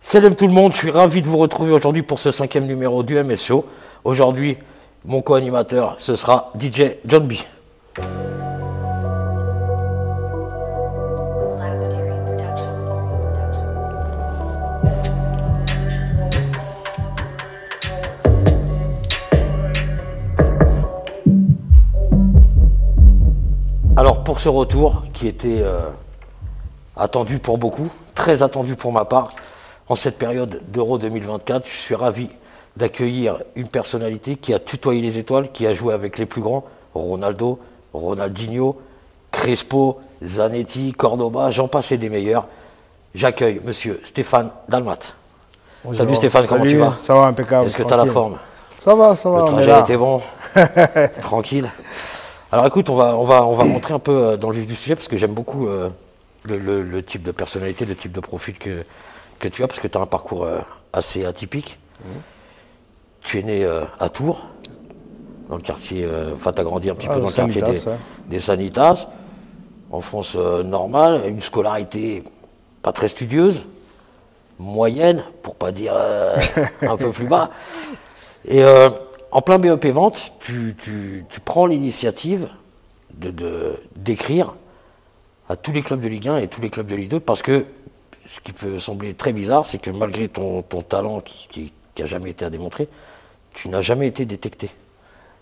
Salut tout le monde, je suis ravi de vous retrouver aujourd'hui pour ce 5e numéro du MS Show. Aujourd'hui, mon co-animateur, ce sera DJ John B. Alors pour ce retour, qui était attendu pour beaucoup, très attendu pour ma part, en cette période d'Euro 2024, je suis ravi d'accueillir une personnalité qui a tutoyé les étoiles, qui a joué avec les plus grands, Ronaldo, Ronaldinho, Crespo, Zanetti, Cordoba, j'en passe et des meilleurs. J'accueille monsieur Stéphane Dalmat. Bonjour. Salut Stéphane, comment tu vas? Ça va, impeccable. Est-ce que tu as la forme? Ça va, ça va. Le trajet a été bon. Tranquille. Alors écoute, on va rentrer un peu dans le vif du sujet parce que j'aime beaucoup le type de personnalité, le type de profil que tu as, parce que tu as un parcours assez atypique. Tu es né à Tours, dans le quartier, enfin tu as grandi un petit peu dans le quartier des Sanitas, enfance normale, une scolarité pas très studieuse, moyenne, pour pas dire un peu plus bas. Et en plein BEP Vente, tu prends l'initiative d'écrire à tous les clubs de Ligue 1 et tous les clubs de Ligue 2, parce que ce qui peut sembler très bizarre, c'est que malgré ton talent qui n'a jamais été à démontrer, tu n'as jamais été détecté.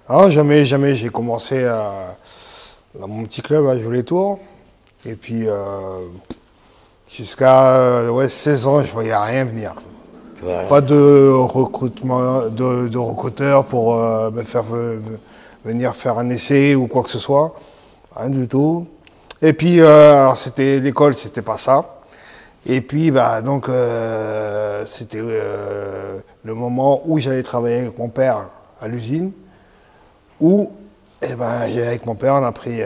Ah, jamais. J'ai commencé dans mon petit club à Jouer-les-Tours. Et puis, jusqu'à 16 ans, je ne voyais rien venir. Pas de recrutement, de recruteur pour me faire venir faire un essai ou quoi que ce soit. Rien du tout. Et puis, alors c'était l'école, c'était pas ça. Et puis, donc, c'était le moment où j'allais travailler avec mon père à l'usine, où, avec mon père, on a pris,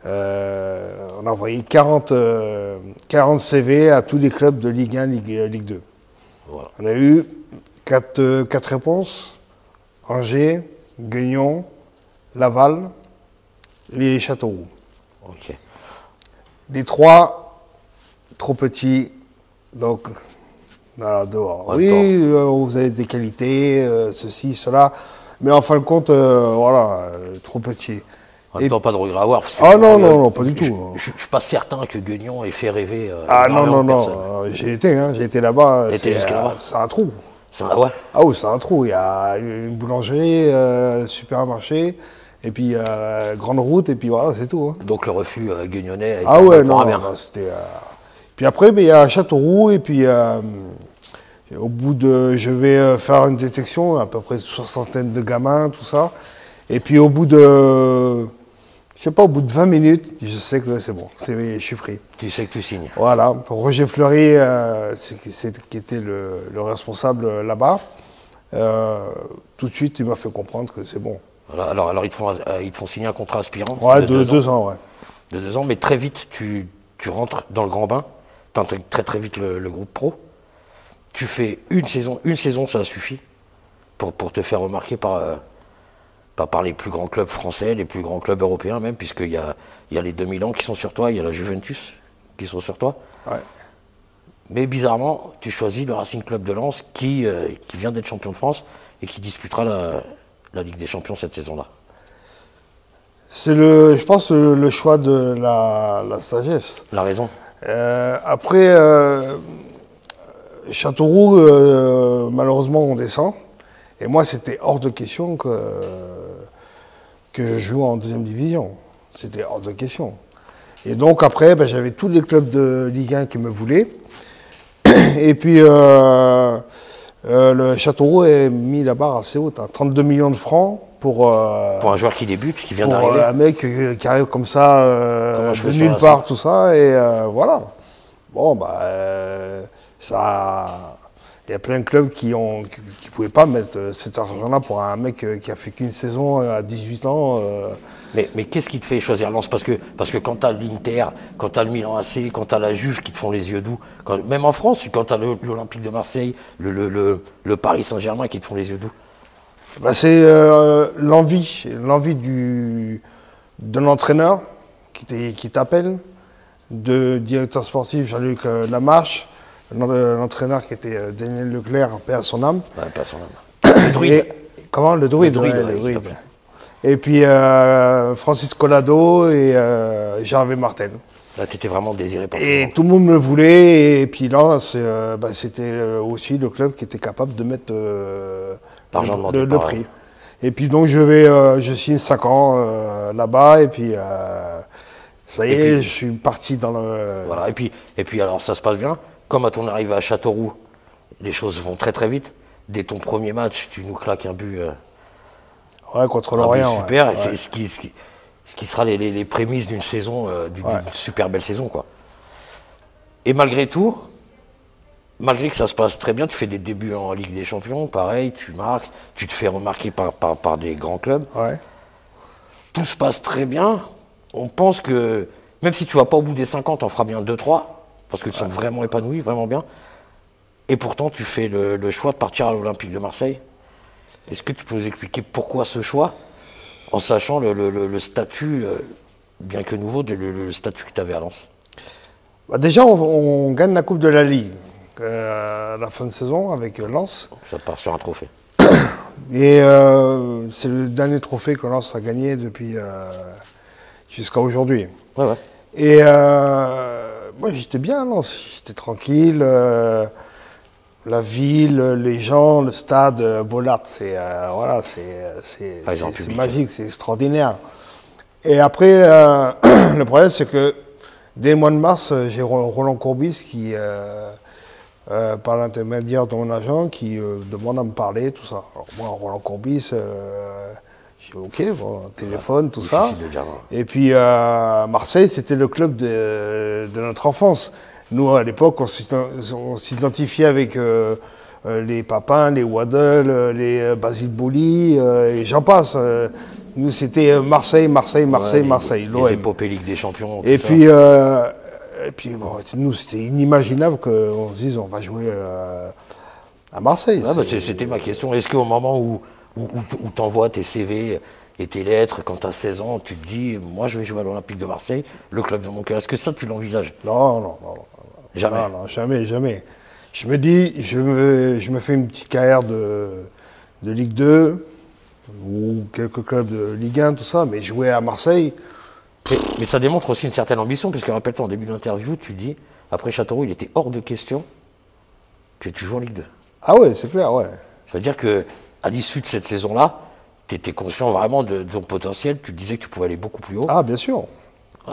on a envoyé 40 CV à tous les clubs de Ligue 1, Ligue 2. Voilà. On a eu 4 réponses: Angers, Guignon, Laval et Châteauroux. Ok. Les 3, trop petits, donc dehors. Oui, vous avez des qualités, ceci, cela, mais en fin de compte, trop petits. En même temps, pas de regret à avoir. Parce que non, pas du tout. Je ne suis pas certain que Guignon ait fait rêver. Non. J'ai été là-bas. T'étais jusqu'à là-bas? C'est un trou. Ouais. Ah oui, c'est un trou. Il y a une boulangerie, supermarché, et puis grande route, et puis voilà, c'est tout. Hein. Donc le refus guignonnais a été bien. C'était. Puis après, il y a Châteauroux, et puis au bout de. Je vais faire une détection, à peu près une soixantaine de gamins, tout ça. Et puis au bout de. Je sais pas, au bout de 20 minutes, je sais que c'est bon, je suis pris. Tu sais que tu signes. Voilà. Roger Fleury, qui était le responsable là-bas, tout de suite, il m'a fait comprendre que c'est bon. Voilà. Alors ils te font signer un contrat aspirant. Ouais, de 2 ans, ouais. De 2 ans, mais très vite, tu rentres dans le grand bain. Tu intègres très vite le groupe pro. Tu fais une saison, ça suffit pour te faire remarquer par les plus grands clubs français, les plus grands clubs européens même, puisqu'il y a les 2000 ans qui sont sur toi, il y a la Juventus qui sont sur toi. Ouais. Mais bizarrement, tu choisis le Racing Club de Lens qui vient d'être champion de France et qui disputera la Ligue des Champions cette saison-là. C'est je pense, le choix de la sagesse. La raison. Après, Châteauroux, malheureusement, on descend. Et moi, c'était hors de question que je joue en 2e division. C'était hors de question. Et donc après, j'avais tous les clubs de Ligue 1 qui me voulaient. Et puis, le Châteauroux a mis la barre assez haute, 32 millions de francs pour un joueur qui débute, qui vient d'arriver. Un mec qui arrive comme ça, de nulle part, tout ça. Et voilà. Bon, ça... Il y a plein de clubs qui ne pouvaient pas mettre cet argent-là pour un mec qui a fait qu'une saison à 18 ans. Mais qu'est-ce qui te fait choisir Lens? Parce que quand tu as l'Inter, quand tu as le Milan AC, quand tu as la Juve qui te font les yeux doux, même en France, quand tu as l'Olympique de Marseille, le Paris Saint-Germain qui te font les yeux doux. C'est l'envie de l'entraîneur qui t'appelle, de directeur sportif Jean-Luc Lamarche, l'entraîneur qui était Daniel Leclerc, paix à son âme. Ouais, paix à son âme. Le druide. Comment? Le druide, le druide. Et puis Francis Collado et Gervais Martel. Là, tu étais vraiment désiré par tout le monde me voulait. Et puis là, c'était aussi le club qui était capable de mettre l'argent le prix. Et puis donc, je signe 5 ans là-bas. Et puis, ça y est, je suis parti dans le... Voilà, et puis alors, ça se passe bien. Comme à ton arrivée à Châteauroux, les choses vont très très vite. Dès ton premier match, tu nous claques un but... ouais, contre l'Orient. Super, ouais. Et c'est ce qui sera les prémices d'une saison, d'une super belle saison, quoi. Et malgré tout, malgré que ça se passe très bien, tu fais des débuts en Ligue des Champions, pareil, tu marques, tu te fais remarquer par des grands clubs. Ouais. Tout se passe très bien. On pense que, même si tu ne vas pas au bout des 50, on fera bien 2-3, parce que tu sens vraiment épanoui, vraiment bien. Et pourtant, tu fais le choix de partir à l'Olympique de Marseille. Est-ce que tu peux nous expliquer pourquoi ce choix, en sachant le statut, bien que nouveau, le statut que tu avais à Lens? Bah déjà, on gagne la Coupe de la Ligue à la fin de saison avec Lens. Ça part sur un trophée. Et c'est le dernier trophée que Lens a gagné depuis jusqu'à aujourd'hui. Ouais, ouais. Et moi, j'étais bien à Lens, j'étais tranquille. La ville, les gens, le stade, Bollard, c'est magique, c'est extraordinaire. Et après, le problème, c'est que dès le mois de mars, j'ai Roland Courbis qui, par l'intermédiaire de mon agent, qui demande à me parler, tout ça. Alors moi, Roland Courbis, j'ai dit ok, bon, téléphone, tout ça. Et puis Marseille, c'était le club de notre enfance. Nous, à l'époque, on s'identifiait avec les Papins, les Waddle, les Basile Boli, et j'en passe. Nous, c'était Marseille, Marseille. Les épopées Ligue des Champions. Et puis, bon, nous, c'était inimaginable qu'on se dise on va jouer à Marseille. Ouais, c'était ma question. Est-ce qu'au moment où tu envoies tes CV et tes lettres, quand tu as 16 ans, tu te dis moi, je vais jouer à l'Olympique de Marseille, le club de mon cœur? Est-ce que ça, tu l'envisages? Non. Jamais. Non, jamais. Je me dis, je me fais une petite carrière de Ligue 2 ou quelques clubs de Ligue 1, tout ça, mais jouer à Marseille. Mais ça démontre aussi une certaine ambition, puisque rappelle-toi, en début d'interview, tu dis, après Châteauroux, il était hors de question que tu joues en Ligue 2. Ah ouais, c'est clair, ouais. Ça veut dire qu'à l'issue de cette saison-là, tu étais conscient vraiment de ton potentiel, tu te disais que tu pouvais aller beaucoup plus haut. Ah, bien sûr.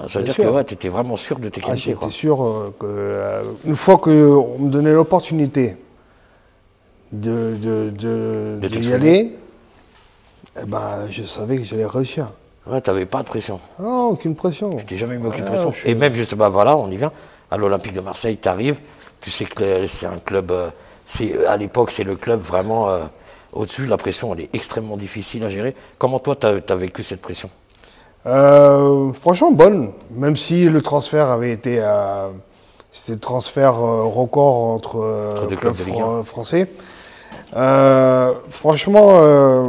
Ça veut dire que tu étais vraiment sûr de tes qualités. J'étais sûr qu'une fois qu'on me donnait l'opportunité de y aller, eh ben, je savais que j'allais réussir. Ouais, tu n'avais pas de pression. Non, aucune pression. Tu t'es jamais mis aucune pression. Et même, justement, voilà, on y vient, à l'Olympique de Marseille, tu arrives, tu sais que c'est un club, à l'époque, c'est le club vraiment au-dessus, la pression, elle est extrêmement difficile à gérer. Comment toi, tu as vécu cette pression? Franchement bonne, même si le transfert avait été c'était le transfert record entre deux clubs français. Franchement,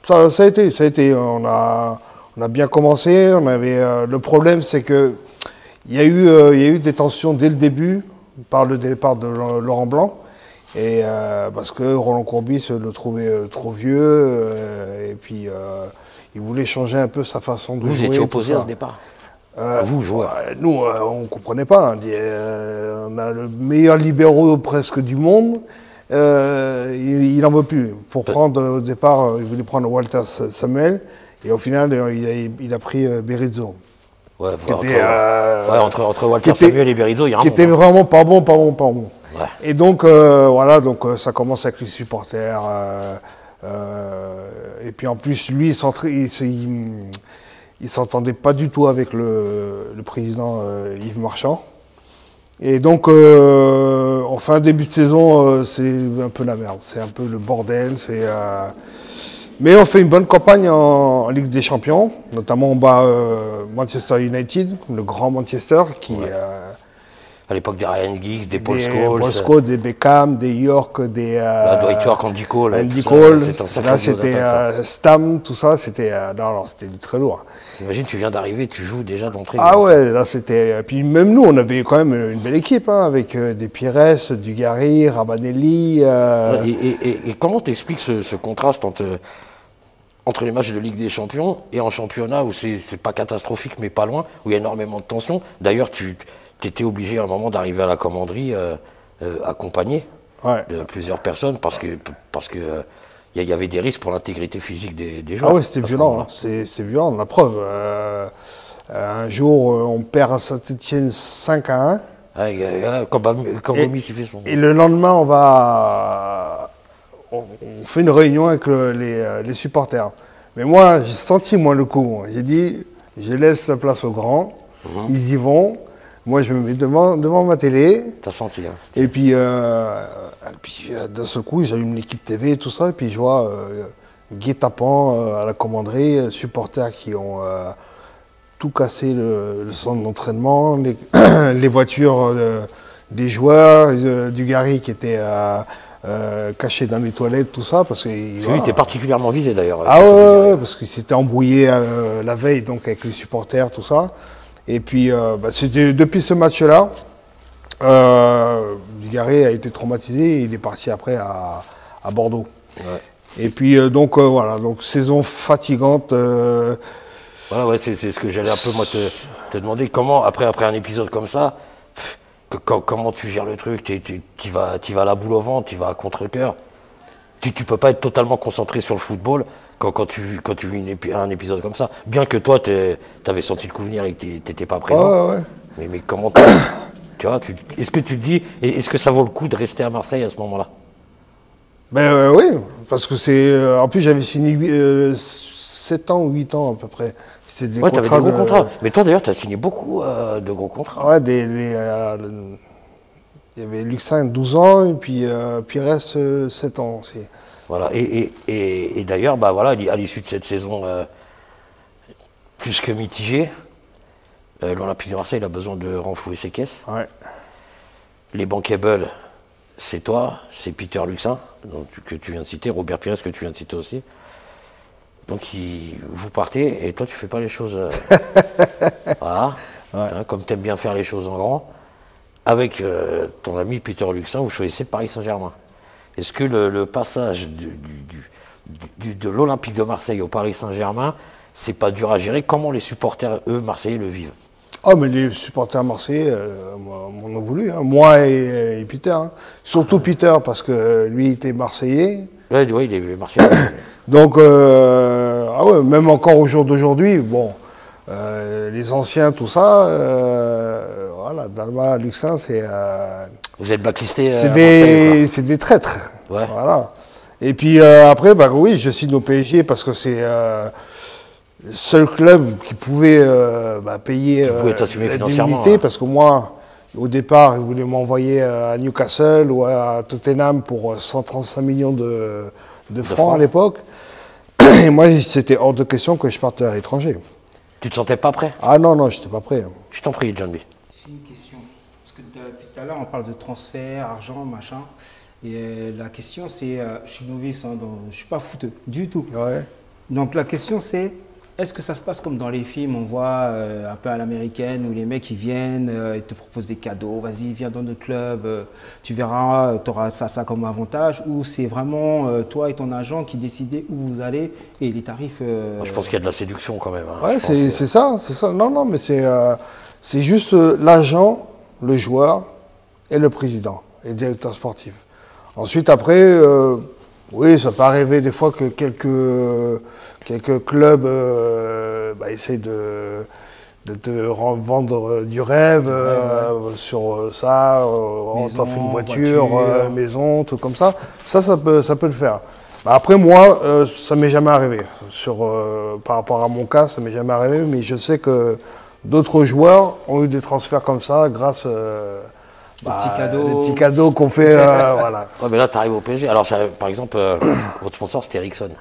ça a été. On a bien commencé. On avait le problème, c'est que il y a eu des tensions dès le début par le départ de Laurent Blanc. Et parce que Roland Courbis le trouvait trop vieux et puis il voulait changer un peu sa façon de jouer. Vous étiez opposé à ce départ? Vous, joueurs? Nous, on ne comprenait pas. On a le meilleur libéraux presque du monde. Il n'en veut plus. Pour prendre au départ, il voulait prendre Walter Samuel. Et au final, il a pris Berizzo. Ouais, entre Walter Samuel et Berizzo, il y a un qui était vraiment pas bon. Ouais. Et donc, voilà, ça commence avec les supporters. Et puis en plus, lui, il s'entendait pas du tout avec le président Yves Marchand. Et donc, en fin début de saison, c'est un peu la merde, c'est un peu le bordel. Mais on fait une bonne campagne en Ligue des Champions, notamment on bat Manchester United, le grand Manchester, À l'époque des Ryan Giggs, des Paul Scholes. Paul Scholes, des Beckham, des York, des... Dwight York, Andy Cole. Andy Cole. Là, c'était Stam, tout ça, c'était c'était du très lourd. T'imagines, tu viens d'arriver, tu joues déjà d'entrée. Ah ouais, là c'était... Puis même nous, on avait quand même une belle équipe, hein, avec des Pires, Dugarry, Rabanelli. Et comment t'expliques ce contraste entre les matchs de Ligue des Champions et en championnat où c'est pas catastrophique mais pas loin, où il y a énormément de tension. D'ailleurs, tu étais obligé à un moment d'arriver à la commanderie accompagné de plusieurs personnes parce que il y avait des risques pour l'intégrité physique des joueurs. Ah oui, c'était violent, hein. C'est violent, la preuve. Un jour, on perd à Saint-Etienne 5-1. Comme Omi qui fait son... Et le lendemain, on fait une réunion avec les supporters. Mais moi, j'ai senti le coup. J'ai dit, je laisse la place aux grands, ils y vont. Moi, je me mets devant ma télé. T'as senti, hein. Et puis d'un seul coup, j'allume l'équipe TV et tout ça. Et puis je vois guet-apens à la commanderie, supporters qui ont tout cassé le centre d'entraînement, les voitures des joueurs, Dugarry qui était caché dans les toilettes, tout ça. Parce que lui était particulièrement visé d'ailleurs. Ah ouais, parce qu'il s'était embrouillé la veille donc, avec les supporters, tout ça. Et puis, depuis ce match-là, Dugarry a été traumatisé et il est parti après à Bordeaux. Ouais. Et puis, donc saison fatigante. Voilà, ouais, c'est ce que j'allais un peu moi, te demander. Comment, après un épisode comme ça, comment tu gères le truc? Tu vas à la boule au ventre, tu vas à contre-cœur. Tu peux pas être totalement concentré sur le football quand tu vis un épisode comme ça. Bien que toi, tu avais senti le coup venir et que tu n'étais pas présent. Ouais. Mais comment tu vois, est-ce que tu te dis, est-ce que ça vaut le coup de rester à Marseille à ce moment-là? Ben oui, parce que en plus, j'avais signé 7 ans ou 8 ans à peu près. C'était des contrats des gros contrats. Mais toi, d'ailleurs, tu as signé beaucoup de gros contrats. Ouais, il y avait Luxin 12 ans et puis Pires 7 ans aussi. Voilà, et d'ailleurs, bah voilà, à l'issue de cette saison plus que mitigée, l'Olympique de Marseille a besoin de renflouer ses caisses. Ouais. Les bankable, c'est toi, c'est Peter Luxin, que tu viens de citer, Robert Pires que tu viens de citer aussi. Donc vous partez et toi tu fais pas les choses. Voilà, hein, comme tu aimes bien faire les choses en grand. Avec ton ami Peter Luxin, vous choisissez Paris Saint-Germain. Est-ce que le passage de l'Olympique de Marseille au Paris Saint-Germain, c'est pas dur à gérer? Comment les supporters, eux, marseillais, le vivent? Oh, mais les supporters marseillais m'en ont voulu, hein. Moi et Peter. Hein. Surtout Peter, parce que lui était marseillais. Oui, il est marseillais. Donc, même encore au jour d'aujourd'hui, bon, les anciens, tout ça, voilà, Dalma, Luxin, c'est... Vous êtes blacklisté c'est des traîtres. Ouais. Voilà. Et puis après, oui, je signe au PSG parce que c'est le seul club qui pouvait payer l'indemnité. Parce que moi, au départ, ils voulaient m'envoyer à Newcastle ou à Tottenham pour 135 millions de francs à l'époque. Et moi, c'était hors de question que je parte à l'étranger. Tu te sentais pas prêt? Ah non, je n'étais pas prêt. Je t'en prie, John B. J'ai une question. Parce que depuis tout à l'heure, on parle de transfert, argent, machin. Et la question, c'est, je suis novice, hein, je ne suis pas footeux du tout. Ouais. Donc la question, c'est, est-ce que ça se passe comme dans les films, on voit un peu à l'américaine, où les mecs ils viennent, ils te proposent des cadeaux, vas-y, viens dans notre club, tu verras, tu auras ça comme avantage, ou c'est vraiment toi et ton agent qui décidez où vous allez et les tarifs... Je pense qu'il y a de la séduction quand même. Hein. Ouais, c'est ça. Non, mais c'est juste l'agent, le joueur et le président et le directeur sportif. Ensuite, après, oui, ça peut arriver des fois que quelques clubs essayent de te vendre du rêve sur ça, on t'offre une voiture, maison, tout comme ça. Ça peut le faire. Après, moi, ça m'est jamais arrivé. Par rapport à mon cas, ça m'est jamais arrivé, mais je sais que d'autres joueurs ont eu des transferts comme ça grâce des petits cadeaux qu'on fait. Voilà. Ouais, mais là, tu arrives au PSG. Alors, par exemple, votre sponsor, c'était Ericsson.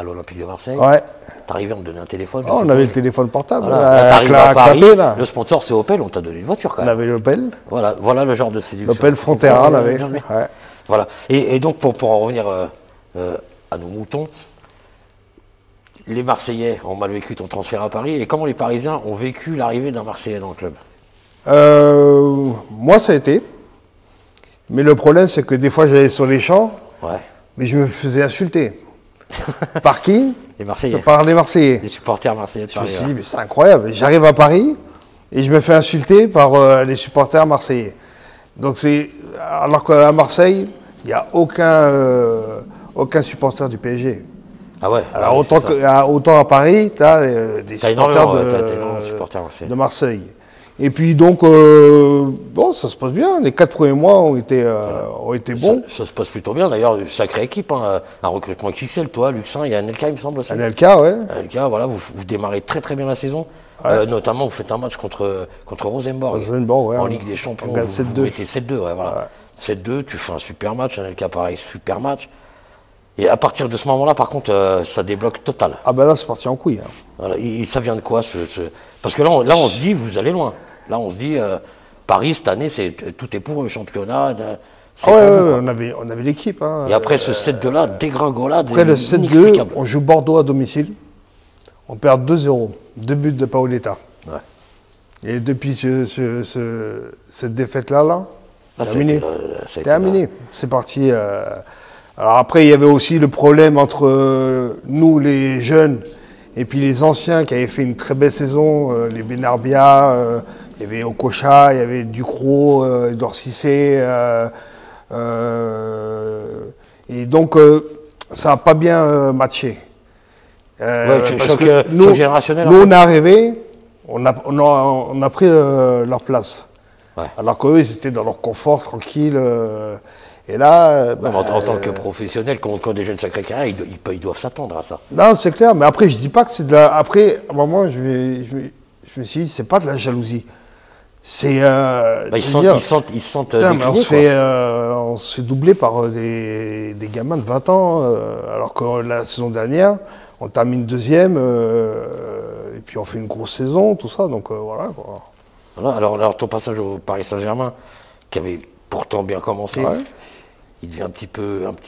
à l'Olympique de Marseille. Ouais. T'arrivais, on me donnait un téléphone. Oh, on avait le téléphone portable. Voilà. T'arrives à Paris, clapé, là. le sponsor c'est Opel, on t'a donné une voiture quand On même. avait l'Opel. Voilà le genre de séduction. L'Opel Frontera, on avait. Ouais. Ouais. Voilà. Et donc pour en revenir à nos moutons, les Marseillais ont mal vécu ton transfert à Paris, et comment les Parisiens ont vécu l'arrivée d'un Marseillais dans le club? Moi, ça a été. Mais le problème, c'est que des fois, j'allais sur les champs, mais je me faisais insulter. Par qui? Les Marseillais. Par les Marseillais. Les supporters marseillais de Je me Paris. suis dit, mais c'est incroyable. J'arrive à Paris et je me fais insulter par les supporters marseillais. Donc alors qu'à Marseille, il n'y a aucun supporter du PSG. Ah ouais. Alors ouais, autant à Paris, tu as des supporters de Marseille. Et puis donc, bon, ça se passe bien. Les 4 premiers mois ont été bons. Ça se passe plutôt bien. D'ailleurs, sacrée équipe, hein. Un recrutement XXL, toi, Luxin, il y a Anelka, il me semble aussi. Anelka, ouais. Anelka, voilà, vous démarrez très très bien la saison. Ouais. Notamment, vous faites un match contre Rosenborg. Ouais, en Ligue des Champions. On gagne Vous mettez 7-2, ouais, voilà. Ouais. 7-2, tu fais un super match. Anelka, pareil, super match. Et à partir de ce moment-là, par contre, ça débloque total. Ah ben là, c'est parti en couille. Hein. Voilà. Et ça vient de quoi Parce que là, on se dit, vous allez loin. Là, on se dit, Paris, cette année, tout est pour le championnat. Ah ouais, on avait l'équipe. Hein. Et après ce 7-2-là, dégringolade. Après le 7-2, on joue Bordeaux à domicile. On perd 2-0. 2 buts de Paoletta. Ouais. Et depuis cette défaite-là, terminé. Terminé. C'est parti. Alors après, il y avait aussi le problème entre nous, les jeunes, et puis les anciens qui avaient fait une très belle saison, les Benarbia, il y avait Okocha, il y avait Ducrot, Edouard Cissé. Et donc, ça n'a pas bien matché. Choc générationnel. Nous, on est arrivés, on a pris leur place. Ouais. Alors qu'eux, ils étaient dans leur confort, tranquille. Et là, en tant que professionnel, quand des jeunes sacrés carrières, ils doivent s'attendre à ça. Non, c'est clair. Mais après, je dis pas que c'est de la. Après, à un moment, je me suis dit, c'est pas de la jalousie. C'est. Ils sentent décliner, on se fait doubler par des gamins de 20 ans, alors que la saison dernière, on termine deuxième, et puis on fait une grosse saison, tout ça. Donc voilà. Quoi. Voilà. Alors, ton passage au Paris Saint-Germain, qui avait pourtant bien commencé. Ouais. Il devient un petit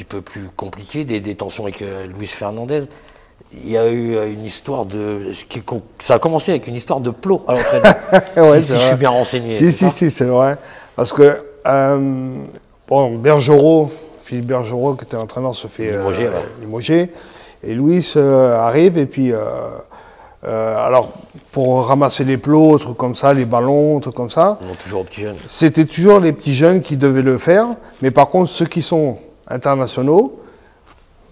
peu plus compliqué, des tensions avec Luis Fernandez. Il y a eu une histoire ça a commencé avec une histoire de plot à l'entraînement. Ouais, si je suis bien renseigné. Si, c'est vrai. Parce que, Philippe Bergerot, qui était entraîneur, se fait limoger. Et Luis arrive, et puis, alors, pour ramasser les plots, trucs comme ça, les ballons, trucs comme ça. Toujours aux petits jeunes. C'était toujours les petits jeunes qui devaient le faire. Mais par contre, ceux qui sont internationaux,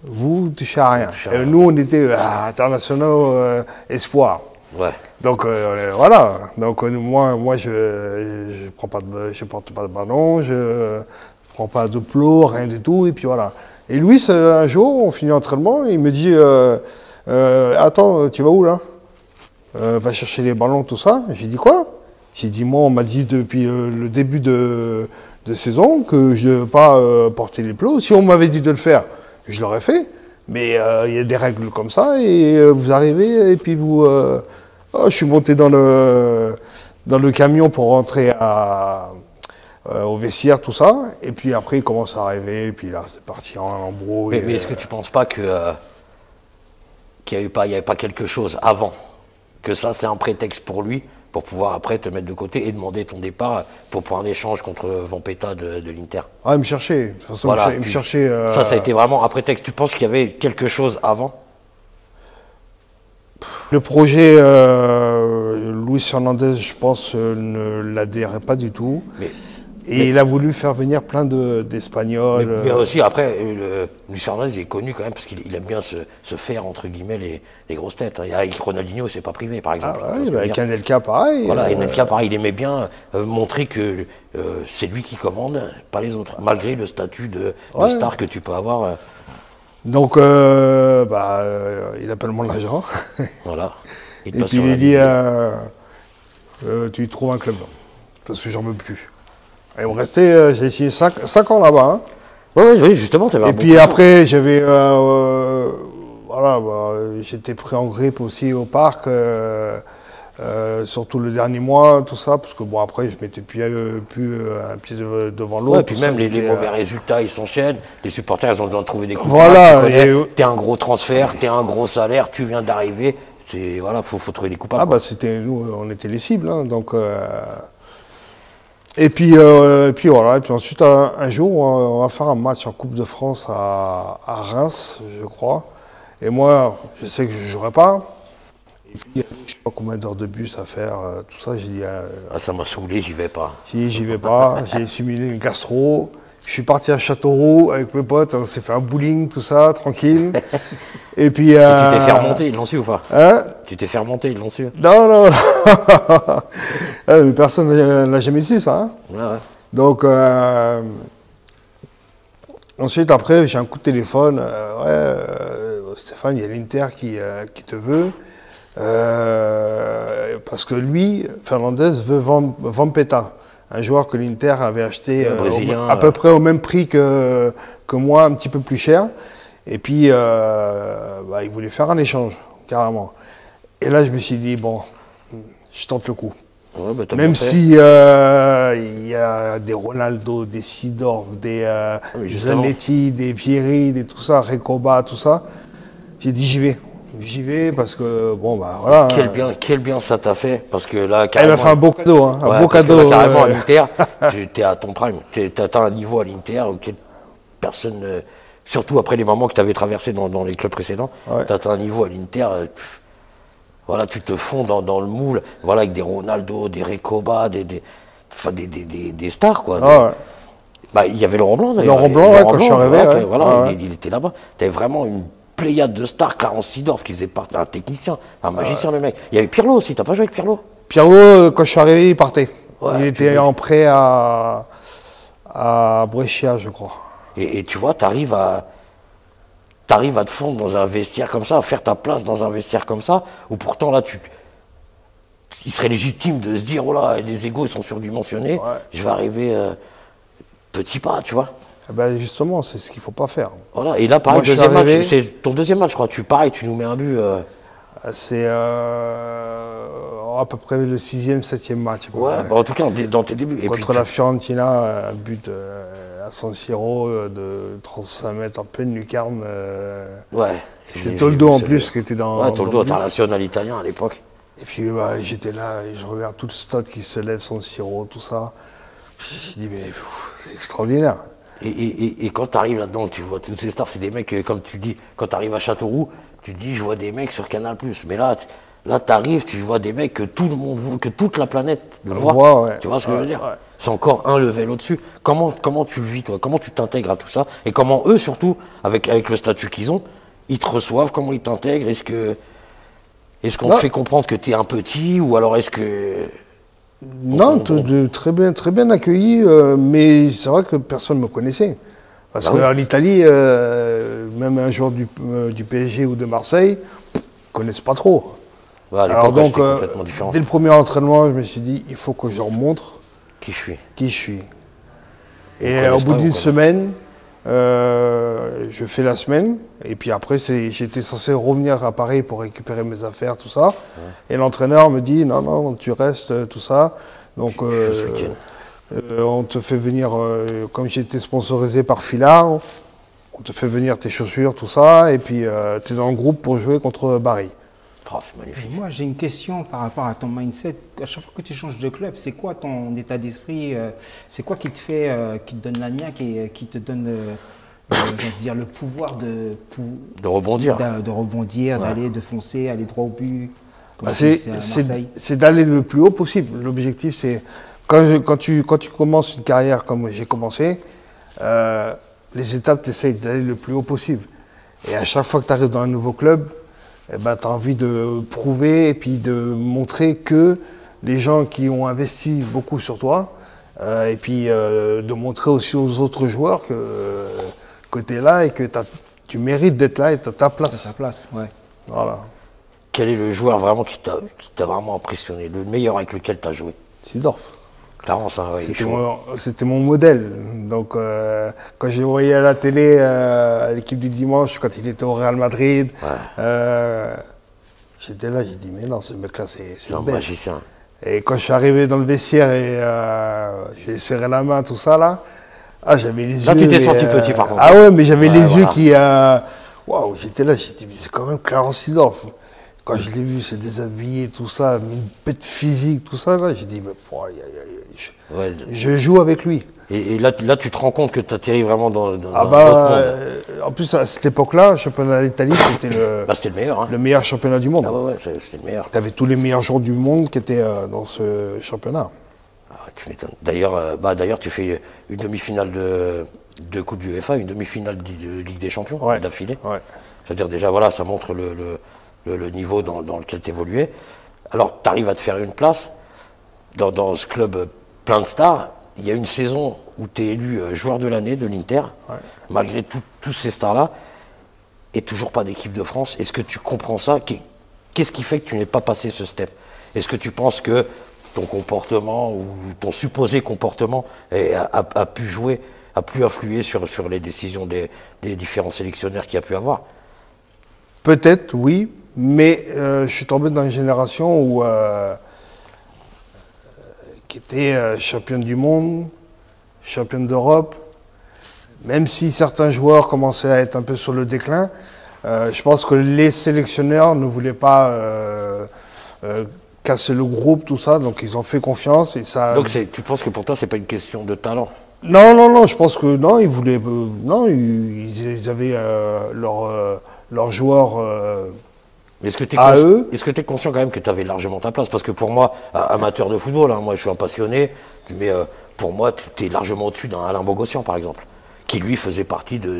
vous ne touchez à rien. Et nous, on était internationaux espoir. Ouais. Donc voilà. Donc moi, je porte pas de ballon, je prends pas de plots, rien du tout. Et puis voilà. Et Luis, un jour, on finit l'entraînement, il me dit attends, tu vas où là? Va chercher les ballons, tout ça. J'ai dit quoi? J'ai dit moi, on m'a dit depuis le début de saison que je ne devais pas porter les plots. Si on m'avait dit de le faire, je l'aurais fait. Mais il y a des règles comme ça et vous arrivez et puis vous... je suis monté dans le camion pour rentrer au vestiaire, tout ça. Et puis après, il commence à arriver. Et puis là, c'est parti en embrouille. Mais est-ce que tu ne penses pas qu'il n'y avait pas quelque chose avant? Que ça, c'est un prétexte pour lui, pour pouvoir après te mettre de côté et demander ton départ pour un échange contre Vampeta de l'Inter. Ah, il me cherchait. De toute façon, voilà, il me cherchait. Ça a été vraiment un prétexte. Tu penses qu'il y avait quelque chose avant? Le projet Luis Fernandez, je pense, ne l'adhérait pas du tout. Et il a voulu faire venir plein d'Espagnols. Mais aussi, après, Luis Fernandez, il est connu quand même parce qu'il aime bien se faire, entre guillemets, les grosses têtes. Avec Ronaldinho, c'est pas privé, par exemple. Ah, ouais, avec Anelka, pareil. Voilà, Anelka, pareil, il aimait bien montrer que c'est lui qui commande, pas les autres, malgré le statut de star que tu peux avoir. Donc, il appelle mon agent. Voilà. Et puis il dit, tu trouves un club, parce que j'en veux plus. Et on restait, j'ai essayé 5 ans là-bas. Hein. Oui, justement. Et puis après, j'avais, alors voilà, j'étais pris en grippe aussi au parc, surtout le dernier mois, tout ça, parce que bon, après, je mettais plus un pied devant l'autre. Ouais, puis même les mauvais résultats, ils s'enchaînent. Les supporters, ils ont besoin de trouver des coups. Voilà. T'es un gros transfert, t'es un gros salaire, tu viens d'arriver. Voilà, faut trouver des coupables. Ah bah nous, on était les cibles, hein, donc. Et puis voilà, et puis ensuite un jour on va faire un match en Coupe de France à Reims, je crois. Et moi, je sais que je ne jouerai pas. Et puis je ne sais pas combien d'heures de bus à faire, tout ça. J'ai dit. Ça m'a saoulé, j'y vais pas. J'ai dit j'y vais pas. J'ai simulé une gastro. Je suis parti à Châteauroux avec mes potes, on s'est fait un bowling, tout ça, tranquille. Et puis. Et tu t'es fait remonter, ils l'ont su ou pas? Hein? Tu t'es fait remonter, ils l'ont su? Non. Personne ne l'a jamais su, ça. Hein? Ouais. Donc, ensuite, après, j'ai un coup de téléphone. Stéphane, il y a l'Inter qui te veut. Parce que lui, Fernandez, veut Vampeta. Un joueur que l'Inter avait acheté à peu près au même prix que moi, un petit peu plus cher. Et puis, il voulait faire un échange, carrément. Et là, je me suis dit, bon, je tente le coup. Ouais, même si il y a des Ronaldo, des Seedorf, des Zanetti, des Vieri, des tout ça, Recoba, tout ça, j'ai dit j'y vais. J'y vais parce que, bon, bah voilà. Quel bien ça t'a fait, parce que là, carrément. Elle m'a fait un beau cadeau, hein, un beau cadeau. Là, carrément, à l'Inter, tu es à ton prime. Tu atteins un niveau à l'Inter auquel personne, surtout après les moments que tu avais traversés dans les clubs précédents, tu atteins un niveau à l'Inter. Voilà, tu te fonds dans le moule, voilà, avec des Ronaldo, des Recoba, des stars, quoi. Il y avait Laurent Blanc, d'ailleurs. Laurent Blanc, quand je suis arrivé. Il était là-bas. Tu avais vraiment une pléiade de stars, Clarence Seedorf, qui faisait partie, un technicien, un magicien, le mec. Il y avait Pirlo aussi, t'as pas joué avec Pirlo? Pirlo, quand je suis arrivé, il partait. Il était en prêt à Brescia, je crois. Et tu vois, t'arrives à te fondre dans un vestiaire comme ça, à faire ta place dans un vestiaire comme ça, où pourtant là, il serait légitime de se dire, oh là, les égos, ils sont surdimensionnés, je vais arriver petit pas, tu vois. Ben justement, c'est ce qu'il ne faut pas faire. Voilà, et là, pareil, deuxième match, c'est ton deuxième match, je crois, tu nous mets un but. C'est à peu près le 6e, 7e match. En tout cas, dans tes débuts. Contre la Fiorentina, un but à San Siro de 35 mètres en pleine lucarne. C'est Toldo en plus qui était dans. Toldo international italien à l'époque. Et puis j'étais là et je regarde tout le stade qui se lève, San Siro, tout ça. Je me suis dit, mais c'est extraordinaire. Et quand tu arrives là-dedans, tu vois toutes ces stars, c'est des mecs, comme tu dis, quand tu arrives à Châteauroux, tu te dis, je vois des mecs sur Canal+. Mais là tu arrives, tu vois des mecs que tout le monde, que toute la planète voit. Tu vois ce que je veux dire? C'est encore un level au-dessus. Comment tu le vis, toi? Comment tu t'intègres à tout ça? Et comment eux, surtout, avec le statut qu'ils ont, ils te reçoivent? Comment ils t'intègrent? Est-ce qu'on te fait comprendre que tu es un petit? Ou alors est-ce que... Non, très bien accueilli, mais c'est vrai que personne ne me connaissait. Parce qu'en Italie, même un joueur du PSG ou de Marseille, ne connaissent pas trop. Alors donc, dès le premier entraînement, je me suis dit, il faut que je leur montre qui je suis. Et au bout d'une semaine, je fais la semaine, et puis après, j'étais censé revenir à Paris pour récupérer mes affaires, tout ça. Et l'entraîneur me dit, non, tu restes, tout ça. Donc, on te fait venir, comme j'étais sponsorisé par Filard, on te fait venir tes chaussures, tout ça, et puis tu es dans le groupe pour jouer contre Bari. C'est magnifique. Moi, j'ai une question par rapport à ton mindset. À chaque fois que tu changes de club, c'est quoi ton état d'esprit? C'est quoi qui te fait, qui te donne la niaque et qui te donne le pouvoir de rebondir, d'aller, de foncer, aller droit au but? C'est d'aller le plus haut possible. L'objectif, c'est quand tu commences une carrière comme j'ai commencé, les étapes, tu essayes d'aller le plus haut possible. Et à chaque fois que tu arrives dans un nouveau club, tu as envie de prouver et puis de montrer que les gens qui ont investi beaucoup sur toi, et puis de montrer aussi aux autres joueurs que tu es là et que tu mérites d'être là et tu as ta place. Ta place, ouais. Voilà. Quel est le joueur vraiment qui t'a vraiment impressionné, le meilleur avec lequel tu as joué? Seedorf. Clarence, hein, ouais, c'était mon modèle. Donc, quand j'ai voyé à la télé l'équipe du dimanche, quand il était au Real Madrid, j'étais là, j'ai dit, mais non, ce mec-là, c'est un magicien. Et quand je suis arrivé dans le vestiaire et j'ai serré la main, tout ça, là, j'avais les yeux... Là, tu t'es senti petit, par contre. Ah ouais, mais j'avais les yeux qui... Waouh, j'étais là, j'ai dit, mais c'est quand même Clarence Seedorf. Quand je l'ai vu se déshabiller, tout ça, une bête physique, tout ça, là, j'ai dit, mais je joue avec lui. Et là, tu te rends compte que tu atterris vraiment dans un autre monde. En plus, à cette époque-là, le championnat d'Italie, c'était le meilleur. Hein. Le meilleur championnat du monde. Ah ouais, c'était le meilleur. Tu avais tous les meilleurs joueurs du monde qui étaient dans ce championnat. Ah, tu m'étonnes. D'ailleurs, tu fais une demi-finale de Coupe du UEFA, une demi-finale de Ligue des Champions d'affilée. Ouais. C'est-à-dire déjà, voilà, ça montre le niveau dans lequel tu évoluais. Alors, tu arrives à te faire une place dans ce club plein de stars. Il y a une saison où tu es élu joueur de l'année de l'Inter, malgré tous ces stars-là, et toujours pas d'équipe de France. Est-ce que tu comprends ça? Qu'est-ce qui fait que tu n'es pas passé ce step? Est-ce que tu penses que ton comportement ou ton supposé comportement a pu jouer, a pu influer sur les décisions des différents sélectionneurs qu'il y a pu avoir? Peut-être, oui, mais je suis tombé dans une génération où... qui était championne du monde, championne d'Europe. Même si certains joueurs commençaient à être un peu sur le déclin, je pense que les sélectionneurs ne voulaient pas casser le groupe, tout ça, donc ils ont fait confiance. Et ça... Donc tu penses que pour toi, c'est pas une question de talent? Non, je pense que non, ils voulaient... non, ils avaient leurs joueurs... Est-ce que tu es conscient quand même que tu avais largement ta place? Parce que pour moi, amateur de football, hein, moi je suis un passionné, mais pour moi, tu es largement au-dessus d'un Alain Bogossian, par exemple, qui lui faisait partie de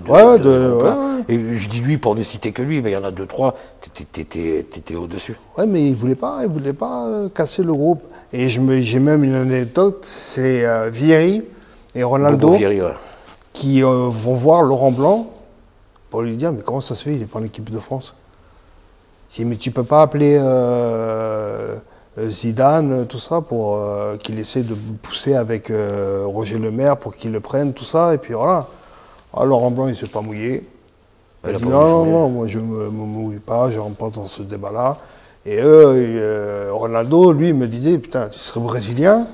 Et je dis lui pour ne citer que lui, mais il y en a deux, trois, tu étais au-dessus. Ouais, mais il voulait pas casser le groupe. Et j'ai même une anecdote, c'est Vieri et Ronaldo qui vont voir Laurent Blanc pour lui dire, mais comment ça se fait, il n'est pas en équipe de France? Si, mais tu peux pas appeler Zidane, tout ça, pour qu'il essaie de pousser avec Roger Lemaire pour qu'il le prenne, tout ça, et puis voilà. Alors Laurent Blanc, il ne s'est pas mouillé. Il a dit non, moi je ne me mouille pas, je ne rentre pas dans ce débat-là. Et Ronaldo, lui, me disait, putain, tu serais brésilien.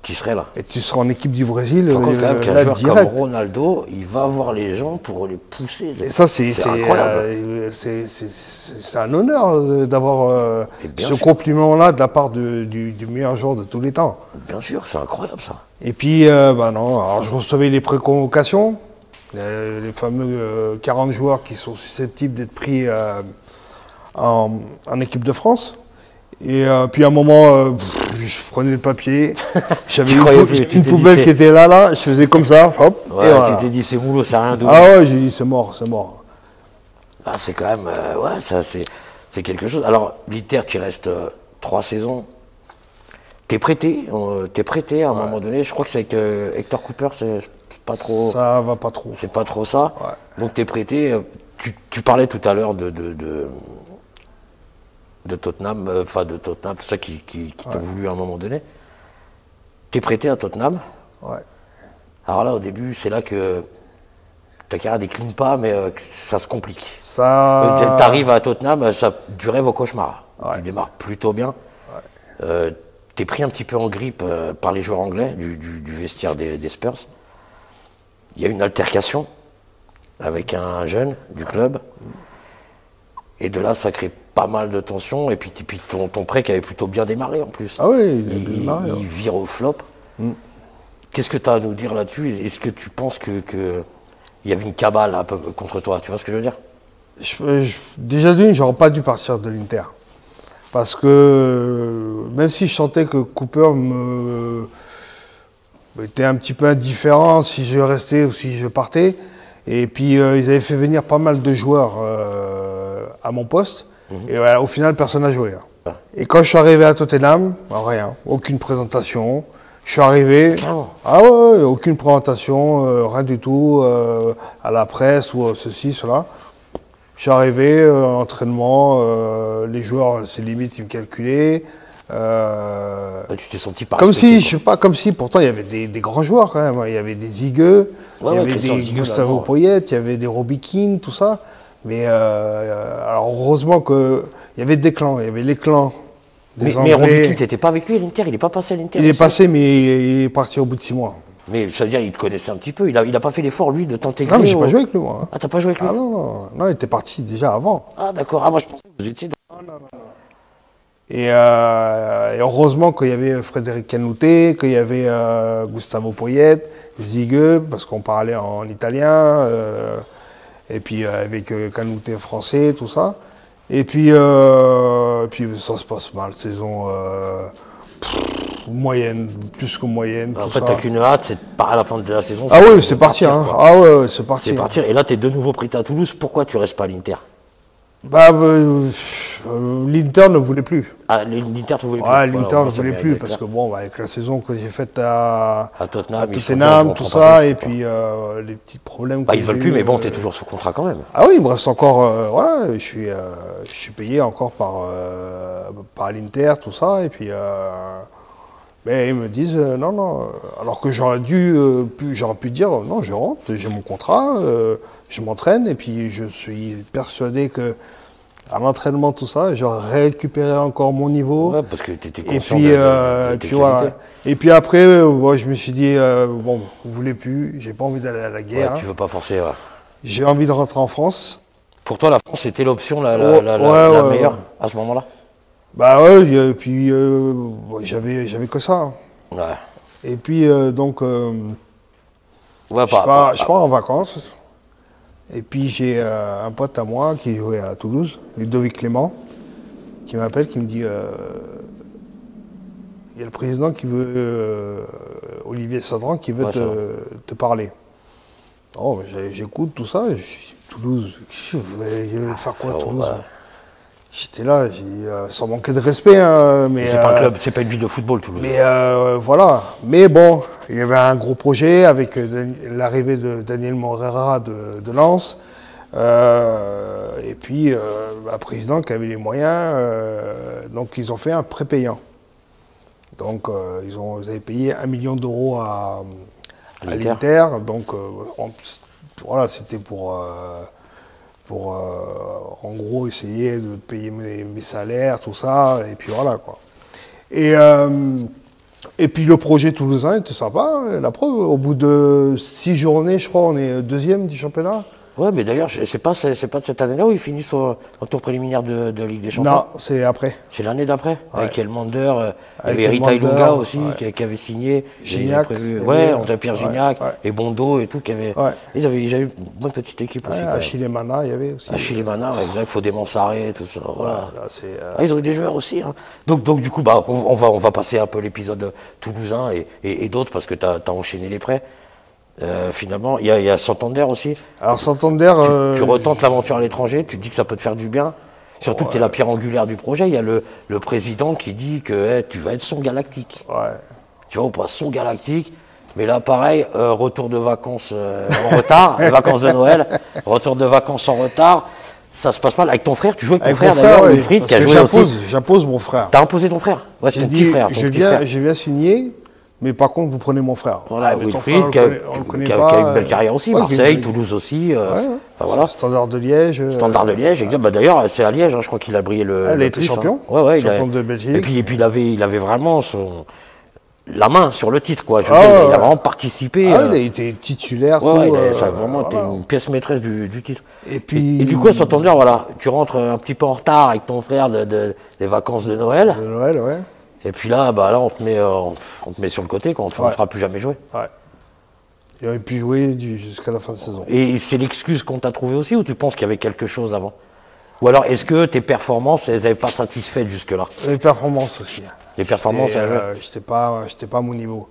Qui serait là. Et tu seras en équipe du Brésil. Par contre, quand même qu'un joueur comme Ronaldo, il va voir les gens pour les pousser. Et ça, c'est incroyable. C'est un honneur d'avoir ce compliment-là de la part du meilleur joueur de tous les temps. Bien sûr, c'est incroyable ça. Et puis, non, alors je recevais les préconvocations, les fameux 40 joueurs qui sont susceptibles d'être pris en équipe de France. Et puis à un moment, je prenais le papier, j'avais une poubelle qui était là, je faisais comme ça, hop. Ouais, et voilà. Tu t'es dit c'est moulot, ça n'a rien donné. Ah ouais, j'ai dit c'est mort. Ah, c'est quand même, ça c'est quelque chose. Alors l'Inter, tu restes 3 saisons. T'es prêté à un moment donné. Je crois que c'est avec Hector Cooper, c'est pas trop. Ça va pas trop. C'est pas trop ça. Ouais. Donc t'es prêté. Tu parlais tout à l'heure de Tottenham, de Tottenham, tout ça qui t'ont voulu à un moment donné. T'es prêté à Tottenham. Ouais. Alors là, au début, c'est là que ta carrière décline pas, mais ça se complique. T'arrives à Tottenham, ça du rêve au cauchemar. Ouais. Tu démarres plutôt bien. Ouais. T'es pris un petit peu en grippe par les joueurs anglais du vestiaire des Spurs. Il y a une altercation avec un jeune du club. Et de là, ça crée pas mal de tensions. Et puis ton prêt qui avait plutôt bien démarré en plus. Ah oui, il vire au flop. Qu'est-ce que tu as à nous dire là-dessus? Est-ce que tu penses qu'il y avait une cabale un peu contre toi? Tu vois ce que je veux dire? Déjà d'une, j'aurais pas dû partir de l'Inter. Parce que même si je sentais que Cooper était un petit peu indifférent si je restais ou si je partais, et puis ils avaient fait venir pas mal de joueurs à mon poste, et au final personne n'a joué. Et quand je suis arrivé à Tottenham, rien, aucune présentation. Je suis arrivé, aucune présentation, rien du tout, à la presse ou ceci, cela. Je suis arrivé, entraînement, les joueurs, c'est limite, ils me calculaient. Tu t'es senti pas comme si, je sais pas, comme si, pourtant il y avait des grands joueurs quand même. Il y avait des Zigueux, il y avait des Gustavo Poyet, il y avait des Robbie Keane, tout ça. Mais alors heureusement qu'il y avait des clans, il y avait les clans. Mais Robbie Keane, t'étais pas avec lui à l'Inter, il n'est pas passé à l'Inter. Il est passé, mais il est parti au bout de 6 mois. Mais ça veut dire qu'il te connaissait un petit peu, il a pas fait l'effort lui de t'intégrer. Non, mais j'ai pas joué avec lui moi. Ah, t'as pas joué avec lui? Ah non, il était parti déjà avant. Ah d'accord, ah moi je pensais que vous étiez... Non. Et heureusement qu'il y avait Frédéric Canouté, qu'il y avait Gustavo Poyet, Zigueux, parce qu'on parlait en italien, et puis avec Canouté français, tout ça. Et puis ça se passe mal, saison moyenne, plus que moyenne. En fait, t'as qu'une hâte, c'est à la fin de la saison. Ah oui, c'est parti, hein. Ah ouais, c'est parti. C'est partir, et là t'es de nouveau prêté à Toulouse, pourquoi tu restes pas à l'Inter? L'Inter ne voulait plus. Ah, l'Inter ne voulait plus. Ouais, l'Inter ne voulait plus parce que bon, avec la saison que j'ai faite à Tottenham, tout ça, et puis les petits problèmes. Ils veulent plus, mais bon, t'es toujours sous contrat quand même. Ah oui, il me reste encore, voilà, je suis payé encore par l'Inter, tout ça, et puis, mais ils me disent non, alors que j'aurais pu dire non, je rentre, j'ai mon contrat, je m'entraîne, et puis je suis persuadé que à l'entraînement, tout ça, j'aurais récupéré encore mon niveau. Ouais, parce que tu étais conscient de tes voilà. Et puis après, je me suis dit, bon, vous voulez plus, j'ai pas envie d'aller à la guerre. Ouais, tu veux pas forcer, ouais. J'ai envie de rentrer en France. Pour toi, la France, c'était l'option la meilleure à ce moment-là? Bah ouais, et puis j'avais que ça. Ouais. Et puis donc, ouais, je pars en vacances. Et puis j'ai un pote à moi qui jouait à Toulouse, Ludovic Clément, qui m'appelle, qui me dit il y a le président qui veut, Olivier Sadran, qui veut te parler. Oh, j'écoute tout ça, je suis Toulouse, je vais faire quoi à Toulouse? J'étais là, sans manquer de respect, hein, mais c'est pas un club, c'est pas une ville de football, Toulouse. Mais voilà. Mais bon, il y avait un gros projet avec l'arrivée de Daniel Morera de Lens, et puis un président qui avait les moyens, donc ils ont fait un prépayant. Donc ils avaient payé 1 million d'euros à l'Inter, donc voilà, c'était pour en gros essayer de payer mes salaires, tout ça, et puis voilà quoi. Et puis le projet toulousain était sympa, la preuve, au bout de 6 journées, je crois, on est 2e du championnat. Ouais, mais d'ailleurs, c'est pas de cette année-là où ils finissent au tour préliminaire de Ligue des Champions? Non, c'est après. C'est l'année d'après, ouais. Avec Elmander, il y avait Rita Ilunga aussi, qui avait signé. Gignac. André-Pierre Gignac, et Bondo et tout, qui avait... Ouais. Ils avaient une bonne petite équipe aussi. Achille Mana, il y avait aussi. Achille Mana, exact, Faudé Mansaré, tout ça. Voilà. Là, ils ont eu des joueurs aussi. Hein. Donc du coup, on va passer un peu l'épisode toulousain et d'autres, parce que tu as enchaîné les prêts. Finalement, il y a Santander aussi. Alors Santander... Tu retentes l'aventure à l'étranger, tu te dis que ça peut te faire du bien. Surtout que tu es la pierre angulaire du projet. Il y a le président qui dit que tu vas être son galactique. Ouais. Tu vois ou pas, son galactique. Mais là, pareil, retour de vacances en retard, les vacances de Noël, retour de vacances en retard. Ça se passe mal avec ton frère. Tu joues avec ton frère d'ailleurs, Wilfried, qui a joué aussi. J'impose mon frère. T'as imposé ton frère? Ouais, c'est ton petit frère. Je viens signer. Mais par contre, vous prenez mon frère. Voilà, Wilfried, qui a une belle carrière aussi, Marseille, Toulouse aussi. Voilà. Standard de Liège. Standard de Liège, exact. D'ailleurs, c'est à Liège, je crois qu'il a brillé il a été champion. Champion de Belgique. Et puis il avait vraiment la main sur le titre, quoi. Il a vraiment participé. Il a été titulaire. Ça a vraiment été une pièce maîtresse du titre. Et du coup, à Santander, voilà, tu rentres un petit peu en retard avec ton frère des vacances de Noël. De Noël, ouais. Et puis là, on te met sur le côté, on ne fera plus jamais jouer. Ouais. Et on a pu jouer jusqu'à la fin de saison. Et c'est l'excuse qu'on t'a trouvé aussi, ou tu penses qu'il y avait quelque chose avant? Ou alors, est-ce que tes performances, elles n'avaient pas satisfait jusque-là? Les performances aussi. Les performances, j'étais pas à mon niveau.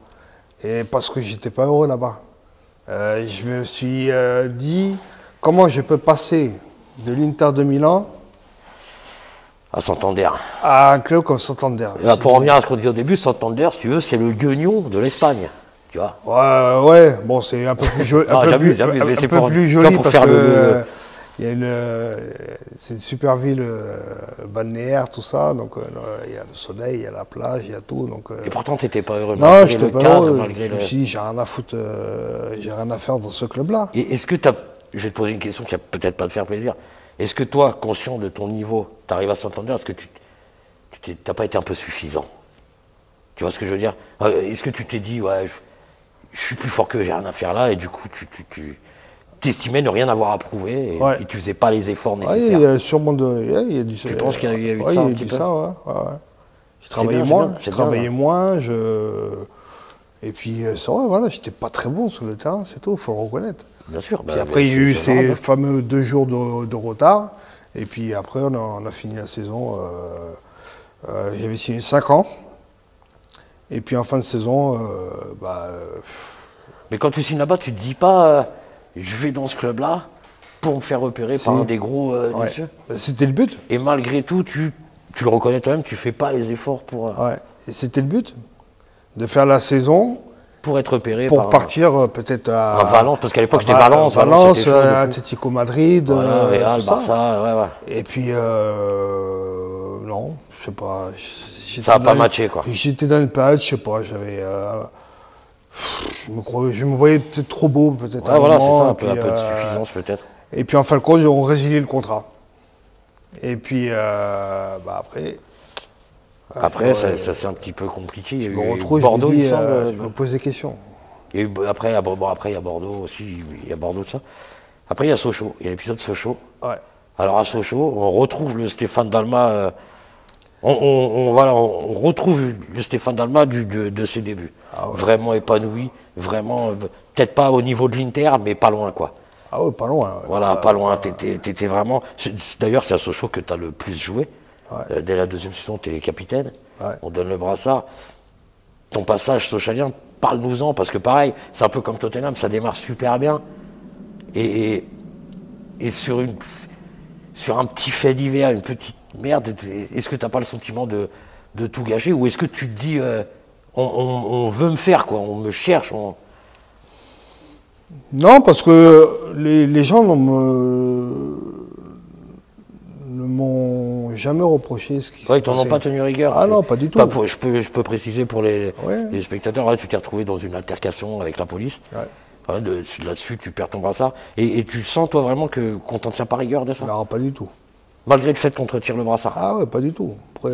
Et parce que j'étais pas heureux là-bas. Je me suis dit, comment je peux passer de l'Inter de Milan à Santander. À un club comme Santander. Pour revenir à ce qu'on disait au début, Santander, si tu veux, c'est le guignon de l'Espagne. Tu vois? Ouais, bon, c'est un peu plus joli. Non, j'abuse, mais c'est pour plus joli pour parce faire que c'est une super ville balnéaire, tout ça. Donc il y a le soleil, il y a la plage, il y a tout. Donc, et pourtant, tu n'étais pas heureux non, je n'étais pas cadre, heureux. malgré Je me suis dit, j'ai rien à foutre, j'ai rien à faire dans ce club-là. Et est-ce que je vais te poser une question qui va peut-être pas te faire plaisir. Est-ce que toi, conscient de ton niveau, tu arrives à s'entendre, est-ce que tu n'as pas été un peu suffisant? Tu vois ce que je veux dire? Est-ce que tu t'es dit, ouais, je suis plus fort que j'ai rien à faire là, et du coup, tu t'estimais ne rien avoir à prouver, et tu faisais pas les efforts nécessaires? Il y a sûrement il y a du Tu penses qu'il y a eu de ouais, ça il y un a petit du peu? ça, ouais. Je travaillais moins, et puis c'est vrai, voilà, j'étais pas très bon sur le terrain, c'est tout, il faut le reconnaître. Bien sûr. Puis après, il y a eu ces fameux 2 jours de retard. Et puis après, on a fini la saison. J'avais signé 5 ans. Et puis en fin de saison, Mais quand tu signes là-bas, tu te dis pas, je vais dans ce club-là pour me faire repérer par un des gros monsieur. C'était le but. Et malgré tout, tu le reconnais toi-même, tu fais pas les efforts pour. Ouais. Et c'était le but. De faire la saison. Pour être repéré pour partir peut-être à Valence, parce qu'à l'époque c'était Valence, Atlético Madrid, Real, Barça, ouais. Et puis non, je sais pas. Ça n'a pas matché quoi. J'étais dans une période, je sais pas, j'avais, je me voyais peut-être trop beau, peut-être. Ouais, voilà, c'est ça, un peu de suffisance peut-être. Et puis en fin de compte, on résilié le contrat. Et puis après. Après, ça c'est un petit peu compliqué. Il y a eu Bordeaux, il me semble. Je me pose des questions. Il y a eu, après, il y a Bordeaux aussi, il y a Bordeaux, ça. Après, il y a Sochaux, il y a l'épisode Sochaux. Ouais. Alors à Sochaux, on retrouve le Stéphane Dalma. On retrouve le Stéphane Dalma de ses débuts. Ah ouais. Vraiment épanoui, vraiment, peut-être pas au niveau de l'Inter, mais pas loin, quoi. Ah ouais, pas loin. Ouais. Voilà, pas loin. T'étais vraiment. D'ailleurs, c'est à Sochaux que tu as le plus joué. Ouais. Dès la deuxième saison, tu es capitaine. Ouais. On donne le brassard. Ton passage sochalien, parle-nous-en, parce que pareil, c'est un peu comme Tottenham, ça démarre super bien. Et sur un petit fait divers, une petite merde, est-ce que tu n'as pas le sentiment de tout gâcher? Ou est-ce que tu te dis, on veut me faire, quoi, on me cherche Non, parce que les gens ne m'ont jamais reproché ce qui s'est passé. Ils t'en ont pas tenu rigueur. Ah non, pas du tout. Je peux préciser pour les spectateurs, là, tu t'es retrouvé dans une altercation avec la police. Ouais. Voilà, là-dessus, tu perds ton brassard. Et tu sens, toi, vraiment qu'on t'en tient pas rigueur de ça? Non, pas du tout. Malgré le fait qu'on te retire le brassard? Ah ouais, pas du tout. Après,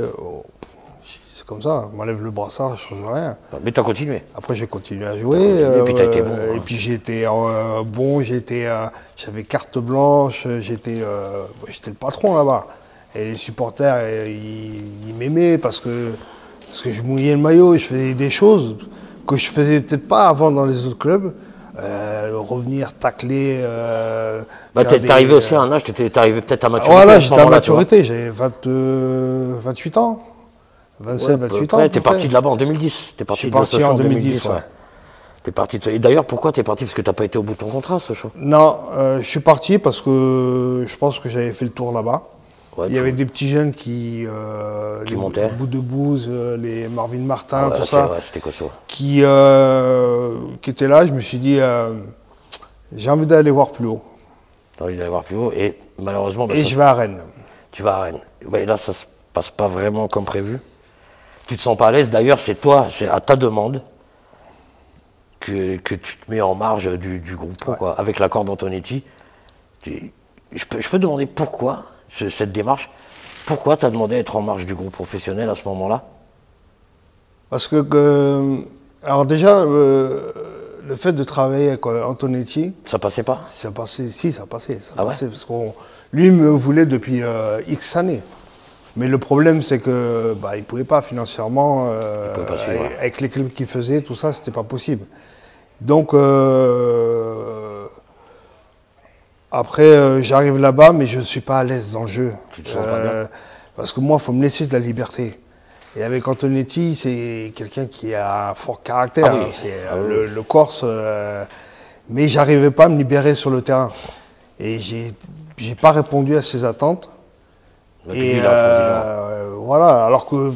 c'est comme ça, on m'enlève le brassard, je ne change rien. Mais tu as continué? Après, j'ai continué à jouer. Et puis tu as été bon. Et puis j'ai été bon, j'avais carte blanche, j'étais le patron là-bas. Et les supporters, ils m'aimaient parce que je mouillais le maillot et je faisais des choses que je faisais peut-être pas avant dans les autres clubs. Revenir, tacler. T'es arrivé aussi à un âge, t'es arrivé peut-être à maturité. Voilà, j'étais à maturité, j'avais 28 ans. 27, 28 ans. T'es parti de là-bas en 2010. Je suis parti en 2010, ouais. T'es parti et d'ailleurs, pourquoi t'es parti? Parce que t'as pas été au bout de ton contrat, Sochaux? Non, je suis parti parce que je pense que j'avais fait le tour là-bas. Ouais, il y avait des petits jeunes qui montaient. Bout de Bouze, les Marvin Martin, tout ça. Ouais, c'était costaud. Qui étaient là, je me suis dit, j'ai envie d'aller voir plus haut. T'as envie d'aller voir plus haut et malheureusement... je vais à Rennes. Tu vas à Rennes. Ouais, là, ça se passe pas vraiment comme prévu. Tu te sens pas à l'aise. D'ailleurs, c'est à ta demande que tu te mets en marge du groupe pro, quoi, avec l'accord d'Antonetti. Je peux demander pourquoi cette démarche? Pourquoi tu as demandé à être en marge du groupe professionnel à ce moment-là? Parce que alors déjà, le fait de travailler avec Antonetti... Ça passait pas? Ça passait, si, ça passait. Ouais? Parce que lui me voulait depuis X années. Mais le problème, c'est que il ne pouvait pas financièrement, pouvait pas suivre, avec les clubs qu'il faisait, tout ça, c'était pas possible. Donc, après, j'arrive là-bas, mais je ne suis pas à l'aise dans le jeu. Tu te sens pas bien? Parce que moi, il faut me laisser de la liberté. Et avec Antonetti, c'est quelqu'un qui a un fort caractère. Ah oui. C'est le Corse. Mais j'arrivais pas à me libérer sur le terrain. Et j'ai pas répondu à ses attentes. Et voilà, alors que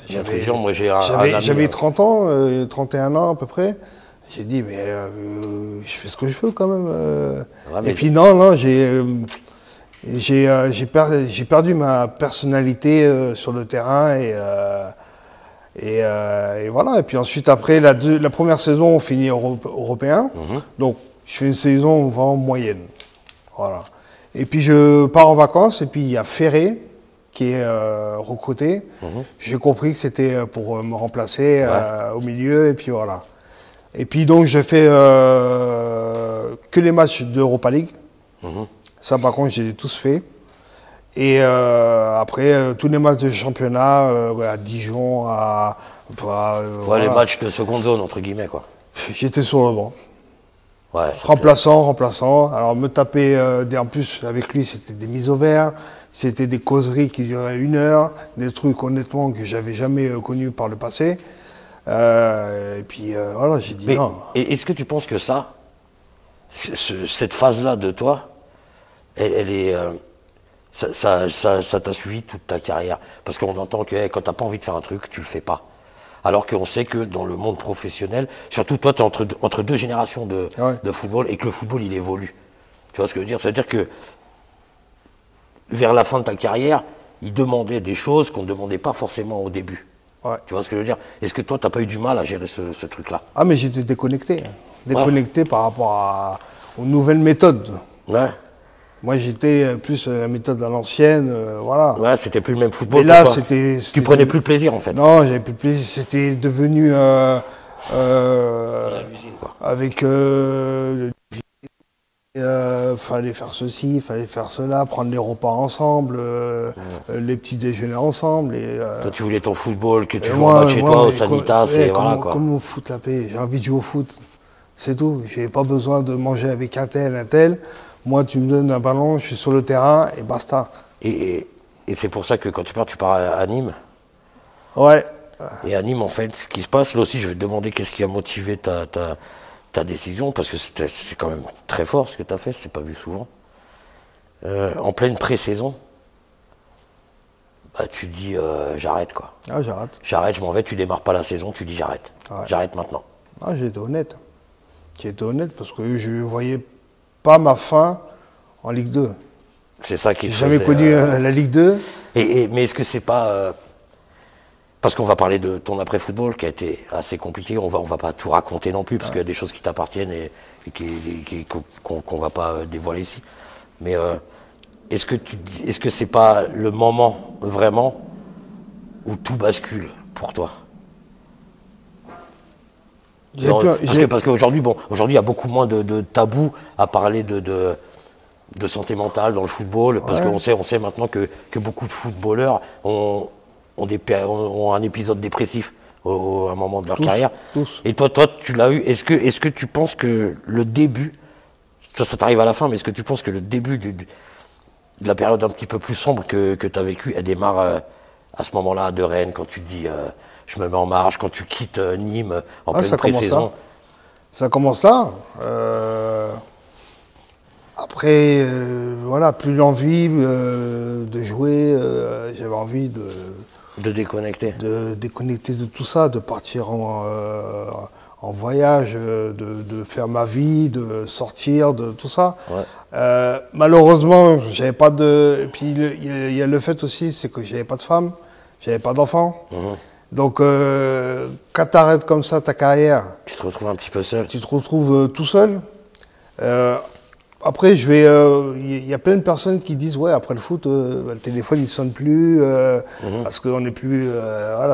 j'avais 30 ans, 31 ans à peu près. J'ai dit, mais je fais ce que je veux quand même. Ouais, et puis non, j'ai perdu ma personnalité sur le terrain et voilà. Et puis ensuite, après, la première saison, on finit européen. Donc, je fais une saison vraiment moyenne. Voilà. Et puis, je pars en vacances et puis il y a Ferré qui est recruté. J'ai compris que c'était pour me remplacer au milieu et puis voilà. Et puis donc, j'ai fait que les matchs d'Europa League. Ça, par contre, j'ai tous fait. Et après, tous les matchs de championnat, à Dijon, les matchs de seconde zone, entre guillemets, quoi. J'étais sur le banc. Ouais, remplaçant. Alors, me taper, en plus, avec lui, c'était des mises au vert. C'était des causeries qui duraient 1 heure. Des trucs, honnêtement, que j'avais jamais connus par le passé. Et puis, voilà, j'ai dit non. Et est-ce que tu penses que cette phase-là de toi, elle est... ça t'a suivi toute ta carrière. Parce qu'on entend que quand t'as pas envie de faire un truc, tu le fais pas. Alors qu'on sait que dans le monde professionnel, surtout toi, tu es entre 2 générations de football et que le football, il évolue. Tu vois ce que je veux dire? Ça veut dire que vers la fin de ta carrière, il demandait des choses qu'on ne demandait pas forcément au début. Tu vois ce que je veux dire? Est-ce que toi, tu n'as pas eu du mal à gérer ce truc-là? Ah, mais j'étais déconnecté. Déconnecté par rapport aux nouvelles méthodes. Moi, j'étais plus la méthode à l'ancienne, voilà. Ouais, c'était plus le même football. Et là, tu prenais plus de plaisir, en fait. Non, j'avais plus de plaisir. C'était devenu avec fallait faire ceci, fallait faire cela, prendre les repas ensemble, les petits déjeuners ensemble. Toi, tu voulais ton football, que tu joues en match chez toi, au Sanitas, et voilà, quoi. Comment au foot la paix? J'ai envie de jouer au foot. C'est tout. J'ai pas besoin de manger avec un tel. Moi, tu me donnes un ballon, je suis sur le terrain et basta. Et c'est pour ça que quand tu pars à Nîmes. Ouais. Et à Nîmes, en fait, ce qui se passe, là aussi, je vais te demander qu'est-ce qui a motivé ta décision, parce que c'est quand même très fort ce que tu as fait, c'est pas vu souvent. En pleine pré-saison, tu dis j'arrête, quoi. Ah, j'arrête. J'arrête, je m'en vais, tu démarres pas la saison, tu dis j'arrête. J'arrête maintenant. Ah, j'ai été honnête. J'ai été honnête parce que je voyais pas ma fin en Ligue 2. C'est ça qui te faisait... J'ai jamais connu la Ligue 2. Mais est-ce que c'est pas... parce qu'on va parler de ton après-football qui a été assez compliqué, on va pas tout raconter non plus, parce qu'il y a des choses qui t'appartiennent et qu'on va pas dévoiler ici. Mais est-ce que c'est pas le moment vraiment où tout bascule pour toi? Parce qu'aujourd'hui, aujourd'hui, il y a beaucoup moins de tabous à parler de santé mentale dans le football, parce qu'on sait maintenant que beaucoup de footballeurs ont un épisode dépressif à un moment de leur carrière. Et toi, tu l'as eu. Est-ce que tu penses que le début, ça t'arrive à la fin, mais est-ce que tu penses que le début de la période un petit peu plus sombre que tu as vécue, elle démarre à ce moment-là de Rennes, quand tu te dis je me mets en marche, quand tu quittes Nîmes en pleine pré-saison? Ça commence là. Après, voilà, plus l'envie de jouer, j'avais envie de déconnecter. De déconnecter de tout ça, de partir en voyage, de faire ma vie, de sortir, de tout ça. Malheureusement, j'avais pas de... Et puis il y a le fait aussi, c'est que j'avais pas de femme, j'avais pas d'enfant. Donc quand tu arrêtes comme ça ta carrière... Tu te retrouves un petit peu seul. Tu te retrouves tout seul. Après, il y a plein de personnes qui disent ouais, après le foot, le téléphone il sonne plus parce qu'on n'est plus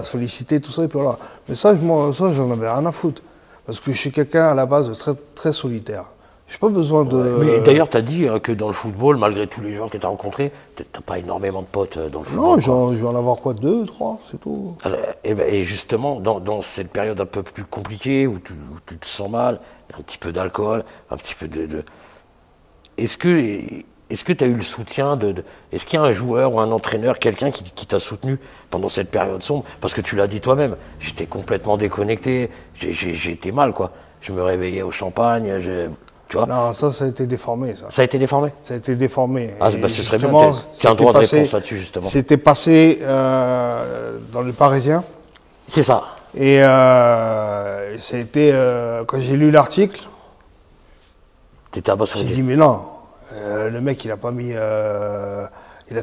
sollicité, tout ça et puis voilà. Mais ça, j'en avais rien à foutre parce que je suis quelqu'un à la base de très très solitaire. J'ai pas besoin de. Mais d'ailleurs, tu as dit que dans le football, malgré tous les joueurs que tu as rencontrés, t'as pas énormément de potes dans le football. Non, je vais en avoir quoi, 2, 3, c'est tout. Et justement, dans cette période un peu plus compliquée où tu te sens mal, un petit peu d'alcool, un petit peu de... Est-ce que tu as eu le soutien est-ce qu'il y a un joueur ou un entraîneur, quelqu'un qui t'a soutenu pendant cette période sombre? Parce que tu l'as dit toi-même, j'étais complètement déconnecté, j'ai été mal, quoi. Je me réveillais au champagne, tu vois. Non, ça a été déformé, ça. Ça a été déformé? Ça a été déformé. Ah, ce serait bien, tu as un droit de réponse là-dessus, justement. C'était passé dans le Parisien. C'est ça. Et ça a été, quand j'ai lu l'article, t'étais abasourdi. j'ai dit mais non, le mec il a pas mis, il a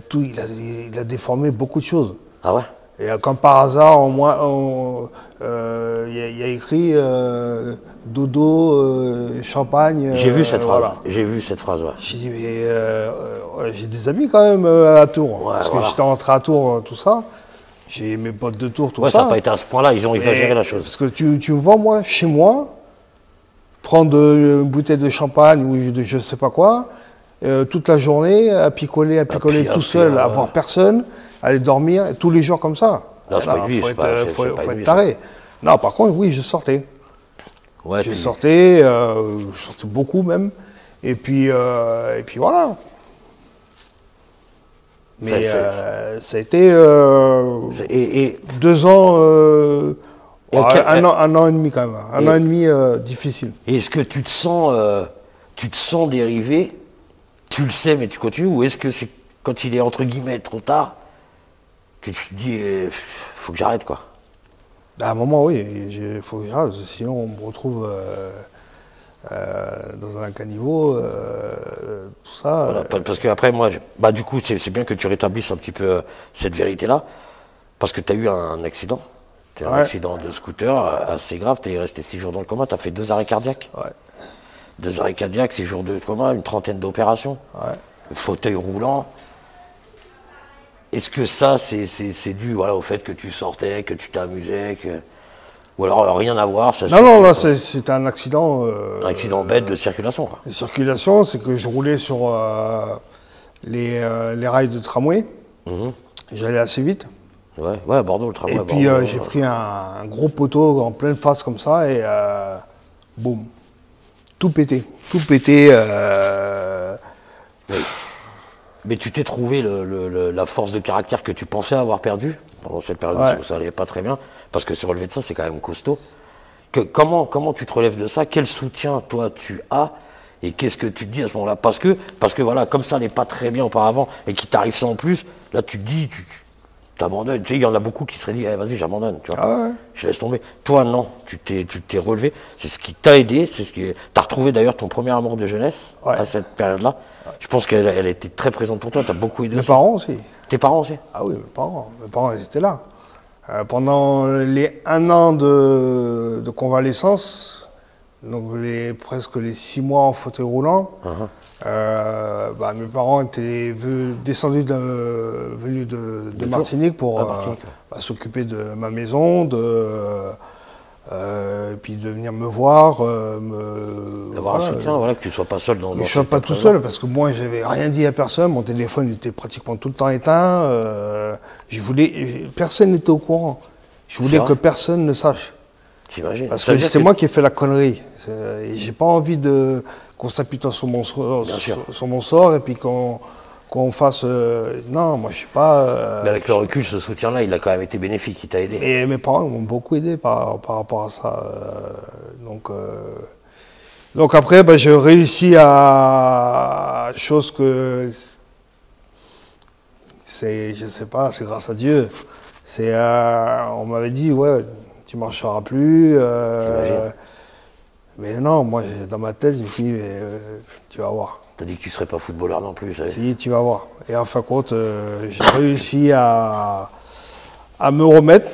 déformé beaucoup de choses. Ah ouais? Et comme par hasard, il y a écrit dodo, champagne. J'ai vu cette phrase. Voilà. J'ai vu cette phrase, ouais. J'ai dit mais j'ai des amis quand même à Tours, Ouais, parce voilà. que j'étais rentré à Tours, tout ça. J'ai mes potes de Tours, tout Ouais, ça. ça n'a pas été à ce point-là, ils ont exagéré la chose. Parce que tu me vois, moi, chez moi, prendre une bouteille de champagne ou de je sais pas quoi, toute la journée, à picoler tout seul, à voir personne, aller dormir, tous les jours comme ça. Non, c'est pas une vie, faut c'est pas faut une être vie, taré. Non, par contre, oui, je sortais. Ouais, Je sortais beaucoup même. Et puis voilà. Mais ça a été et 2 ans, un un an et demi quand même. Un an et demi difficile. est-ce que tu te sens dérivé, tu le sais mais tu continues, ou est-ce que c'est quand il est entre guillemets trop tard que tu te dis faut que j'arrête quoi? À un moment, oui, il faut que j'arrête, sinon on me retrouve dans un caniveau, tout ça. Voilà, parce que après moi, du coup c'est bien que tu rétablisses un petit peu cette vérité-là, parce que tu as eu un accident. Tu as un accident de scooter assez grave, tu es resté 6 jours dans le coma, tu as fait 2 arrêts cardiaques. Ouais. 2 arrêts cardiaques, 6 jours de coma, une 30aine d'opérations. Ouais. Fauteuil roulant. Est-ce que ça, c'est dû au fait que tu sortais, que tu t'amusais, ou alors rien à voir ça, Non, là c'est un accident. Un accident bête de circulation, quoi. De circulation, c'est que je roulais sur les rails de tramway. J'allais assez vite. Ouais, à Bordeaux, le tramway. Et puis j'ai pris un gros poteau en pleine face comme ça et boum, tout pété. Mais tu t'es trouvé la force de caractère que tu pensais avoir perdue pendant cette période où ça allait pas très bien, parce que se relever de ça, c'est quand même costaud. Comment tu te relèves de ça? Quel soutien, toi, tu as? Et qu'est-ce que tu te dis à ce moment-là? Parce que voilà, comme ça n'allait pas très bien auparavant et qu'il t'arrive ça en plus, là tu te dis, tu t'abandonnes. Tu sais, il y en a beaucoup qui seraient dit, vas-y, j'abandonne, tu vois. Je laisse tomber. Toi, non, tu t'es relevé. C'est ce qui t'a aidé, t'as retrouvé d'ailleurs ton premier amour de jeunesse à cette période-là. Je pense qu'elle était très présente pour toi, t'as beaucoup aidé. Mes parents aussi. Tes parents aussi? Ah oui, mes parents ils étaient là. Pendant les 1 an de convalescence, donc presque les 6 mois en fauteuil roulant, mes parents étaient venus de Martinique pour s'occuper de ma maison, puis de venir me voir. D'avoir un soutien, que tu ne sois pas seul dans je ne suis pas tout seul, parce que moi, j'avais rien dit à personne. Mon téléphone était pratiquement tout le temps éteint. Personne n'était au courant. Je voulais que personne ne sache. T'imagines? Parce que c'est moi qui ai fait la connerie. Et j'ai pas envie qu'on s'apitoie sur mon sort et puis qu'on fasse. Non, moi je suis pas. Mais avec le recul, ce soutien-là, il a quand même été bénéfique, il t'a aidé. Et mes parents m'ont beaucoup aidé par rapport à ça. Donc après, j'ai réussi à chose que je sais pas, c'est grâce à Dieu. On m'avait dit tu marcheras plus. Mais non, moi dans ma tête, je me suis dit tu vas voir. T'as dit que tu serais pas footballeur non plus, J'ai dit tu vas voir. Et en fin de compte, j'ai réussi à me remettre.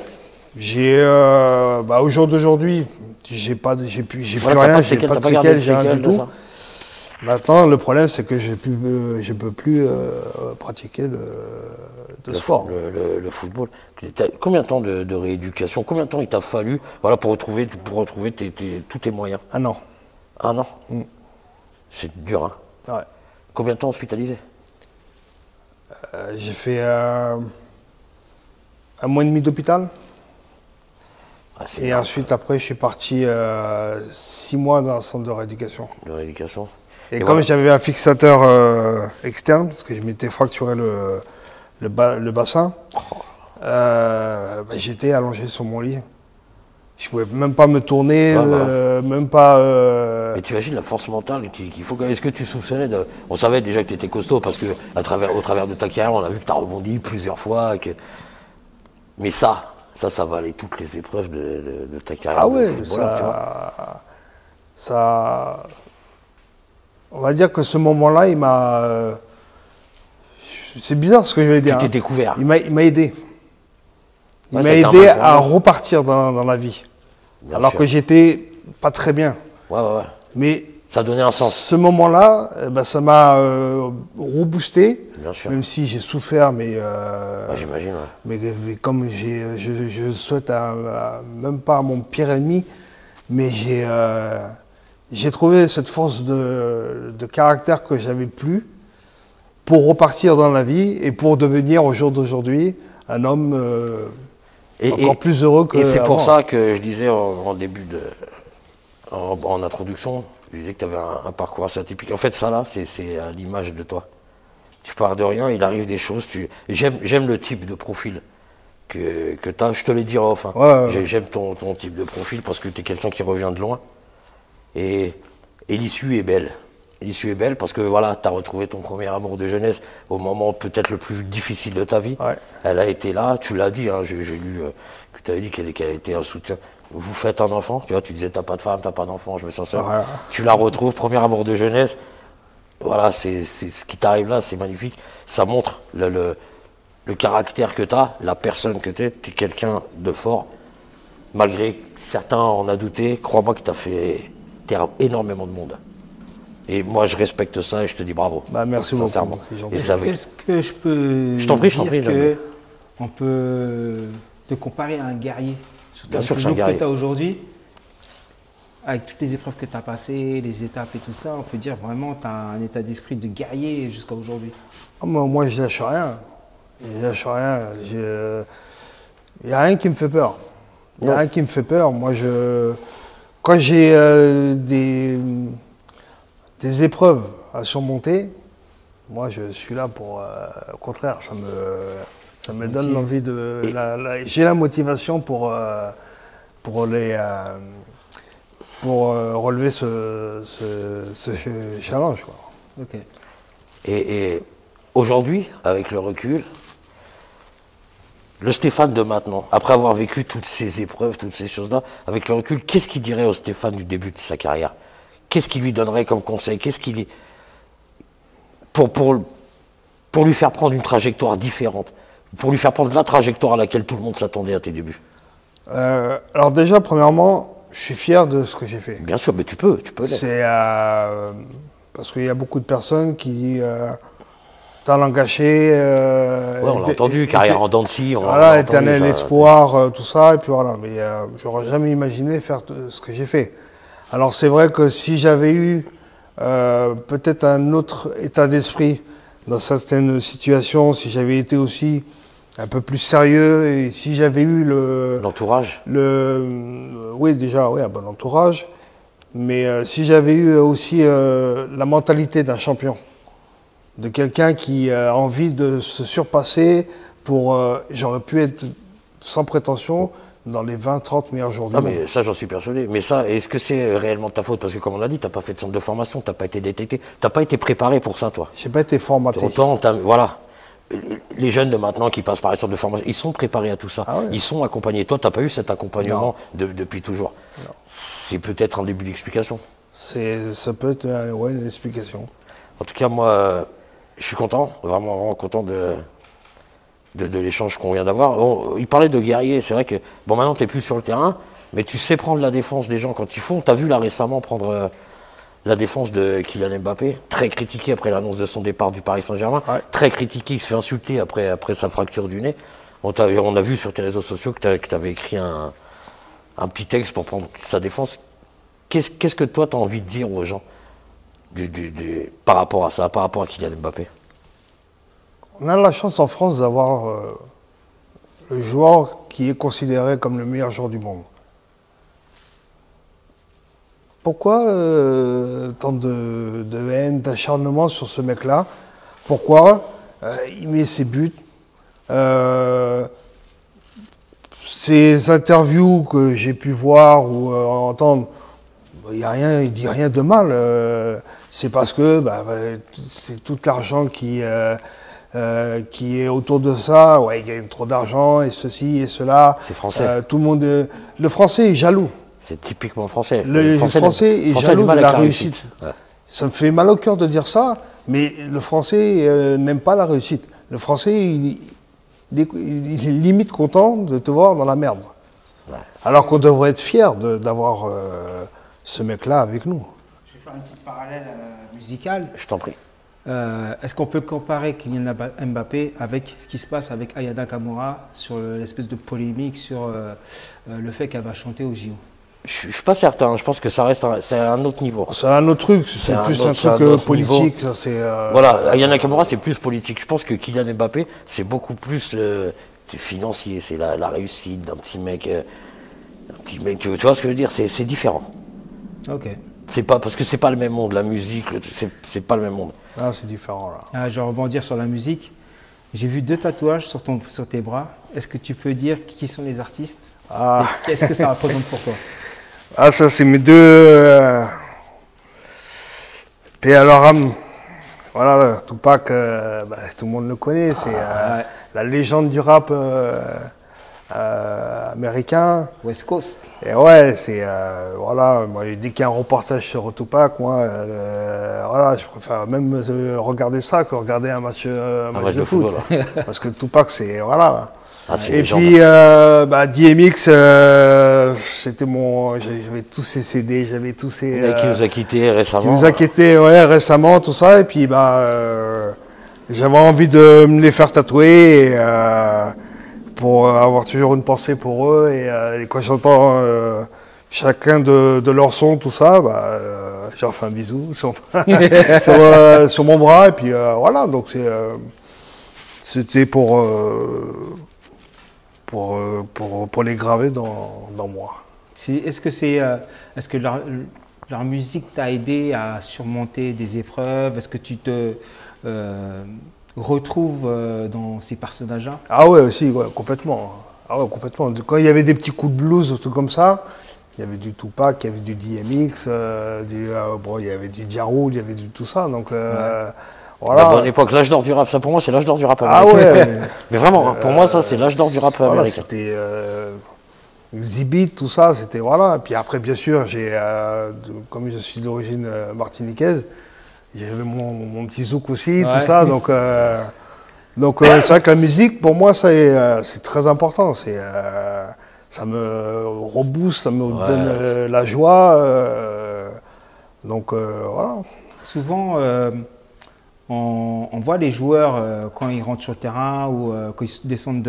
Au jour d'aujourd'hui, j'ai plus rien, j'ai pas de séquelles, j'ai rien du tout. Maintenant, le problème, c'est que je peux plus pratiquer le sport. Le football. Combien de temps de rééducation? Combien de temps il t'a fallu pour retrouver tous tes moyens? 1 an. 1 an. C'est dur, hein? Ouais. Combien de temps hospitalisé? J'ai fait 1 mois et demi d'hôpital. Et ensuite, après, je suis parti 6 mois dans un centre de rééducation. De rééducation. Et comme j'avais un fixateur externe, parce que je m'étais fracturé le bassin, j'étais allongé sur mon lit. Je pouvais même pas me tourner, même pas. Mais tu imagines la force mentale qu'il faut. Est-ce que tu soupçonnais On savait déjà que tu étais costaud parce que au travers de ta carrière, on a vu que tu as rebondi plusieurs fois. Mais ça, Ça valait toutes les épreuves de ta carrière Ah de ouais, footballeur, tu vois. ça, on va dire que ce moment-là, il m'a, c'est bizarre ce que je vais dire. Tu t'es découvert. Il m'a aidé. Il Ouais, m'a ça a été un aidé mal à pour lui. repartir dans la vie. Bien Alors sûr. que j'étais pas très bien. Ouais. Mais Ça a donné un sens. ce moment-là, ça m'a reboosté, Bien sûr. même si j'ai souffert, mais, Ouais, j'imagine, ouais. mais comme je souhaite même pas à mon pire ennemi, mais j'ai trouvé cette force de caractère que j'avais plus pour repartir dans la vie et pour devenir au jour d'aujourd'hui un homme encore plus heureux que Et c'est pour avant. ça que je disais en début en introduction, je disais que tu avais un parcours assez atypique. En fait, ça là, c'est à l'image de toi. Tu pars de rien, il arrive des choses. J'aime le type de profil que tu as. Je te l'ai dit en off. Hein. Ouais. J'aime ton type de profil parce que tu es quelqu'un qui revient de loin. Et l'issue est belle. L'issue est belle parce que voilà, tu as retrouvé ton premier amour de jeunesse au moment peut-être le plus difficile de ta vie. Ouais. Elle a été là, tu l'as dit, hein, j'ai lu que tu avais dit qu'elle a été un soutien. Vous faites un enfant, tu vois, tu disais t'as pas de femme, t'as pas d'enfant, je me sens seul. Ouais. Tu la retrouves, premier amour de jeunesse. Voilà, c'est ce qui t'arrive là, c'est magnifique. Ça montre le caractère que tu as, la personne que tu es quelqu'un de fort. Malgré certains en a douté, crois-moi que tu as fait taire énormément de monde. Et moi, je respecte ça et je te dis bravo. Bah, merci sincèrement. beaucoup. C'est gentil. Et ça avait- Est-ce que je peux Je t'en prie, dire jamais. qu'on peut te comparer à un guerrier? Surtout Bien sûr que avec c'est un le look guerrier. que tu as aujourd'hui, avec toutes les épreuves que tu as passées, les étapes et tout ça, on peut dire vraiment que tu as un état d'esprit de guerrier jusqu'à aujourd'hui. Ah, moi, je lâche rien. Je lâche rien. Il n'y a rien qui me fait peur. Il n'y a Non. rien qui me fait peur. Moi, quand j'ai des épreuves à surmonter, moi, je suis là pour. Au contraire, ça me donne l'envie de. J'ai la motivation pour relever ce challenge, quoi. Ok. Et aujourd'hui, avec le recul, le Stéphane de maintenant, après avoir vécu toutes ces épreuves, toutes ces choses-là, avec le recul, qu'est-ce qu'il dirait au Stéphane du début de sa carrière? Qu'est-ce qu'il lui donnerait comme conseil? Qu'est-ce qu'il pour lui faire prendre une trajectoire différente, pour lui faire prendre la trajectoire à laquelle tout le monde s'attendait à tes débuts? Alors déjà, premièrement, je suis fier de ce que j'ai fait. Bien sûr, mais tu peux l'être. C'est parce qu'il y a beaucoup de personnes qui talent gâché. Ouais, on l'a entendu, carrière en dents de scie, on Voilà, l'a entendu, éternel ça. espoir, tout ça, et puis voilà. Mais j'aurais jamais imaginé faire ce que j'ai fait. Alors c'est vrai que si j'avais eu peut-être un autre état d'esprit dans certaines situations, si j'avais été aussi un peu plus sérieux, et si j'avais eu L'entourage. oui, déjà, oui, un bon entourage. Mais si j'avais eu aussi la mentalité d'un champion, de quelqu'un qui a envie de se surpasser j'aurais pu être sans prétention dans les 20-30 meilleurs jours du Non, monde. mais ça, j'en suis persuadé. Mais ça, est-ce que c'est réellement de ta faute? Parce que, comme on l'a dit, tu n'as pas fait de centre de formation, tu n'as pas été détecté, tu n'as pas été préparé pour ça, toi. J'ai pas été formaté. Autant, voilà. Les jeunes de maintenant qui passent par les centres de formation, ils sont préparés à tout ça. Ah ouais. Ils sont accompagnés. Toi, tu n'as pas eu cet accompagnement depuis toujours. C'est peut-être un début d'explication. Ça peut être une explication. En tout cas, moi, je suis content, vraiment content de l'échange qu'on vient d'avoir. Il parlait de guerrier, c'est vrai que, bon, maintenant, tu n'es plus sur le terrain, mais tu sais prendre la défense des gens quand ils font. Tu as vu là récemment prendre la défense de Kylian Mbappé, très critiqué après l'annonce de son départ du Paris Saint-Germain, Ouais. très critiqué, il se fait insulter après sa fracture du nez. On a vu sur tes réseaux sociaux que tu avais écrit un petit texte pour prendre sa défense. Qu'est-ce que toi, tu as envie de dire aux gens par rapport à ça, par rapport à Kylian Mbappé? On a la chance en France d'avoir le joueur qui est considéré comme le meilleur joueur du monde. Pourquoi tant de haine, d'acharnement sur ce mec-là? Pourquoi il met ses buts? Ces interviews que j'ai pu voir ou entendre, il dit rien de mal. C'est parce que c'est tout l'argent qui est autour de ça. Ouais, il gagne trop d'argent et ceci et cela. C'est français. Tout le monde, le français est jaloux. C'est typiquement français. Le français est jaloux de la réussite. Ouais. Ça me fait mal au cœur de dire ça, mais le français n'aime pas la réussite. Le français, il est limite content de te voir dans la merde. Ouais. Alors qu'on devrait être fier d'avoir ce mec-là avec nous. Je vais faire une petite parallèle musicale. Je t'en prie. Est-ce qu'on peut comparer Kylian Mbappé avec ce qui se passe avec Aya Nakamura sur l'espèce de polémique sur le fait qu'elle va chanter au JO? Je ne suis pas certain, je pense que ça reste c'est un autre niveau. C'est un autre truc, c'est plus un truc politique. Voilà, Aya Nakamura c'est plus politique. Je pense que Kylian Mbappé c'est beaucoup plus financier, c'est la réussite d'un petit mec. Tu vois ce que je veux dire, c'est différent. Ok. C'est pas, parce que c'est pas le même monde, la musique, c'est pas le même monde. Ah, c'est différent là. Je vais rebondir sur la musique. J'ai vu 2 tatouages sur tes bras. Est-ce que tu peux dire qui sont les artistes? Qu'est-ce que ça représente pour toi? Ah, ça, c'est mes 2. Paix à leur âme. Voilà, Tupac, tout le monde le connaît. C'est la légende du rap américain. West Coast. Et ouais, c'est. Voilà, moi, dès qu'il y a un reportage sur Tupac, moi, voilà, je préfère même regarder ça que regarder un match de foot. Parce que Tupac, c'est. Voilà. Et puis, DMX, c'était j'avais tous ces CD, j'avais tous ces... qui nous a quittés récemment. Qui nous a quittés, ouais, récemment, tout ça. Et puis, j'avais envie de me les faire tatouer pour avoir toujours une pensée pour eux. Et quand j'entends chacun de leurs sons, tout ça, je leur fais un bisou sur mon bras. Et puis, voilà, donc c'était pour les graver dans moi. Est-ce que leur musique t'a aidé à surmonter des épreuves? Est-ce que tu te retrouves dans ces personnages-là? Ah ouais, aussi, ouais, complètement. Ah ouais, complètement. Quand il y avait des petits coups de blues, tout comme ça, il y avait du Tupac, il y avait du DMX, il y avait du Ja Rule, il y avait du tout ça. Donc, voilà. La bonne époque, l'âge d'or du rap, ça pour moi c'est l'âge d'or du rap américain. Ah ouais, mais vraiment, pour moi ça c'est l'âge d'or du rap américain. C'était Exhibit, tout ça, c'était voilà. Et puis après bien sûr, comme je suis d'origine martiniquaise, j'avais mon petit zouk aussi, tout ça. Donc c'est vrai que la musique pour moi c'est très important. Ça me rebooste, ça me donne la joie. Donc voilà. Souvent. On voit les joueurs quand ils rentrent sur le terrain ou quand ils descendent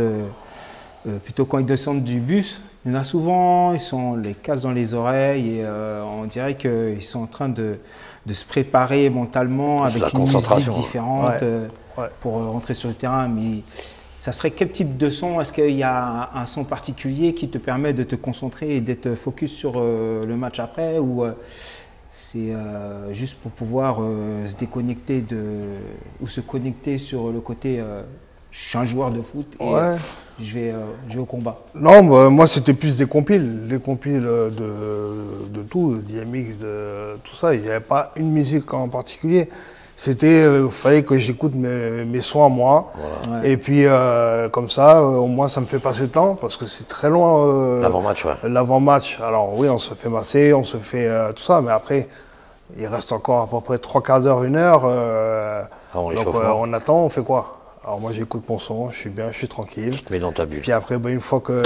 quand ils descendent du bus, il y en a souvent, ils ont les casques dans les oreilles et on dirait qu'ils sont en train de se préparer mentalement avec une musique différente pour rentrer sur le terrain. Mais ça serait quel type de son? Est-ce qu'il y a un son particulier qui te permet de te concentrer et d'être focus sur le match après ou c'est juste pour pouvoir se déconnecter ou se connecter sur le côté je suis un joueur de foot et je vais au combat? Non, moi c'était plus des compiles de tout, de DMX, de tout ça. Il n'y avait pas une musique en particulier. Il fallait que j'écoute mes sons à moi. Voilà. Et puis comme ça, au moins ça me fait passer le temps parce que c'est très loin. L'avant-match, L'avant-match. Alors oui, on se fait masser, on se fait tout ça, mais après, il reste encore à peu près 3/4 d'heure, 1 heure. Donc on attend, on fait quoi? Alors moi j'écoute mon son, je suis bien, je suis tranquille. Tu te mets dans ta bulle. Puis après, une fois que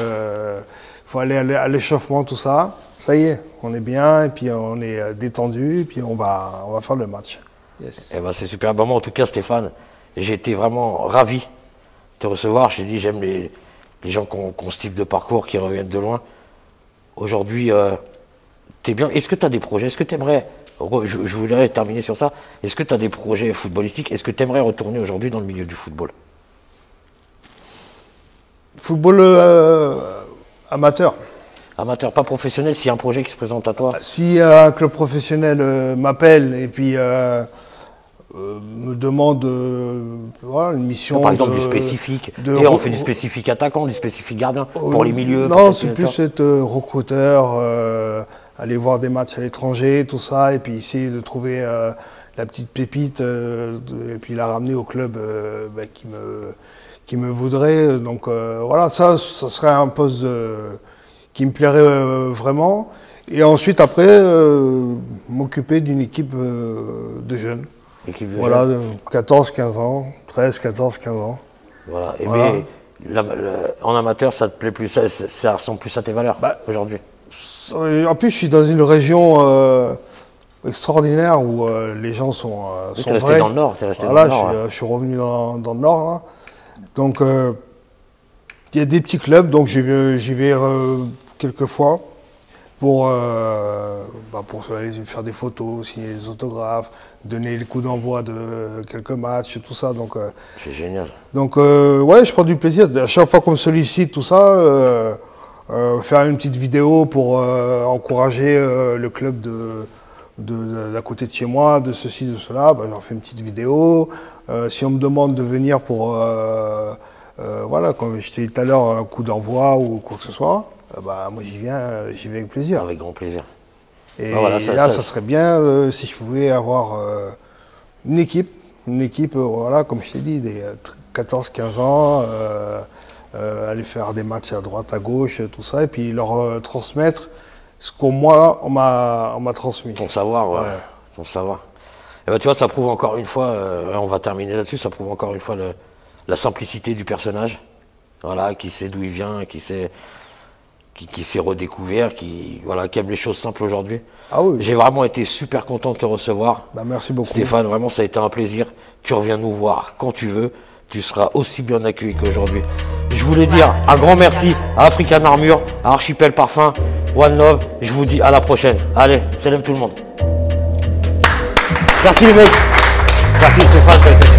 faut aller à l'échauffement, tout ça, ça y est, on est bien et puis on est détendu et puis on va faire le match. Yes. Eh ben, c'est super. Moi, en tout cas, Stéphane, j'ai été vraiment ravi de te recevoir. Je t'ai dit, j'aime les gens qui ont ce type de parcours, qui reviennent de loin. Aujourd'hui, t'es bien. Est-ce que tu as des projets? Est-ce que tu aimerais, je voudrais terminer sur ça, est-ce que tu as des projets footballistiques? Est-ce que tu aimerais retourner aujourd'hui dans le milieu du football? Football amateur. Amateur, pas professionnel, s'il y a un projet qui se présente à toi? Si un club professionnel m'appelle et puis me demande une mission. Par exemple, du spécifique. Et on fait du spécifique attaquant, du spécifique gardien pour les milieux. Non, c'est plus être recruteur, aller voir des matchs à l'étranger, tout ça, et puis essayer de trouver la petite pépite, et puis il a ramené au club qui me voudrait. Donc voilà, ça serait un poste qui me plairait vraiment. Et ensuite, après, m'occuper d'une équipe de jeunes. Voilà, 14, 15 ans, 13, 14, 15 ans. Voilà. Et mais en amateur, ça te plaît plus, ça ressemble plus à tes valeurs aujourd'hui. En plus, je suis dans une région extraordinaire où les gens sont t'es resté dans le Nord, t'es resté dans le Nord. Je suis revenu dans le Nord, là. Donc, il y a des petits clubs, donc j'y vais quelques fois pour aller faire des photos, signer des autographes, donner le coup d'envoi de quelques matchs, tout ça. Donc, c'est génial. Donc, ouais, je prends du plaisir. À chaque fois qu'on me sollicite, tout ça, faire une petite vidéo pour encourager le club d'à côté de chez moi, de ceci, de cela, j'en fais une petite vidéo. Si on me demande de venir pour, voilà, comme je t'ai dit tout à l'heure, un coup d'envoi ou quoi que ce soit, moi j'y vais avec plaisir. Avec grand plaisir. Et voilà, ça serait bien si je pouvais avoir une équipe, voilà, comme je t'ai dit, des 14-15 ans, aller faire des matchs à droite, à gauche, tout ça, et puis leur transmettre ce qu'on on m'a transmis. Ton savoir, ouais. Ton savoir. Et tu vois, ça prouve encore une fois, on va terminer là-dessus, ça prouve encore une fois la simplicité du personnage, voilà, qui sait d'où il vient, qui s'est redécouvert, qui aime les choses simples aujourd'hui. Ah oui. J'ai vraiment été super content de te recevoir. Merci beaucoup. Stéphane, vraiment, ça a été un plaisir. Tu reviens nous voir quand tu veux. Tu seras aussi bien accueilli qu'aujourd'hui. Je voulais dire un grand merci à African Armure, à Archipel Parfum, One Love. Je vous dis à la prochaine. Allez, salam tout le monde. Merci les mecs. Merci Stéphane, ça a été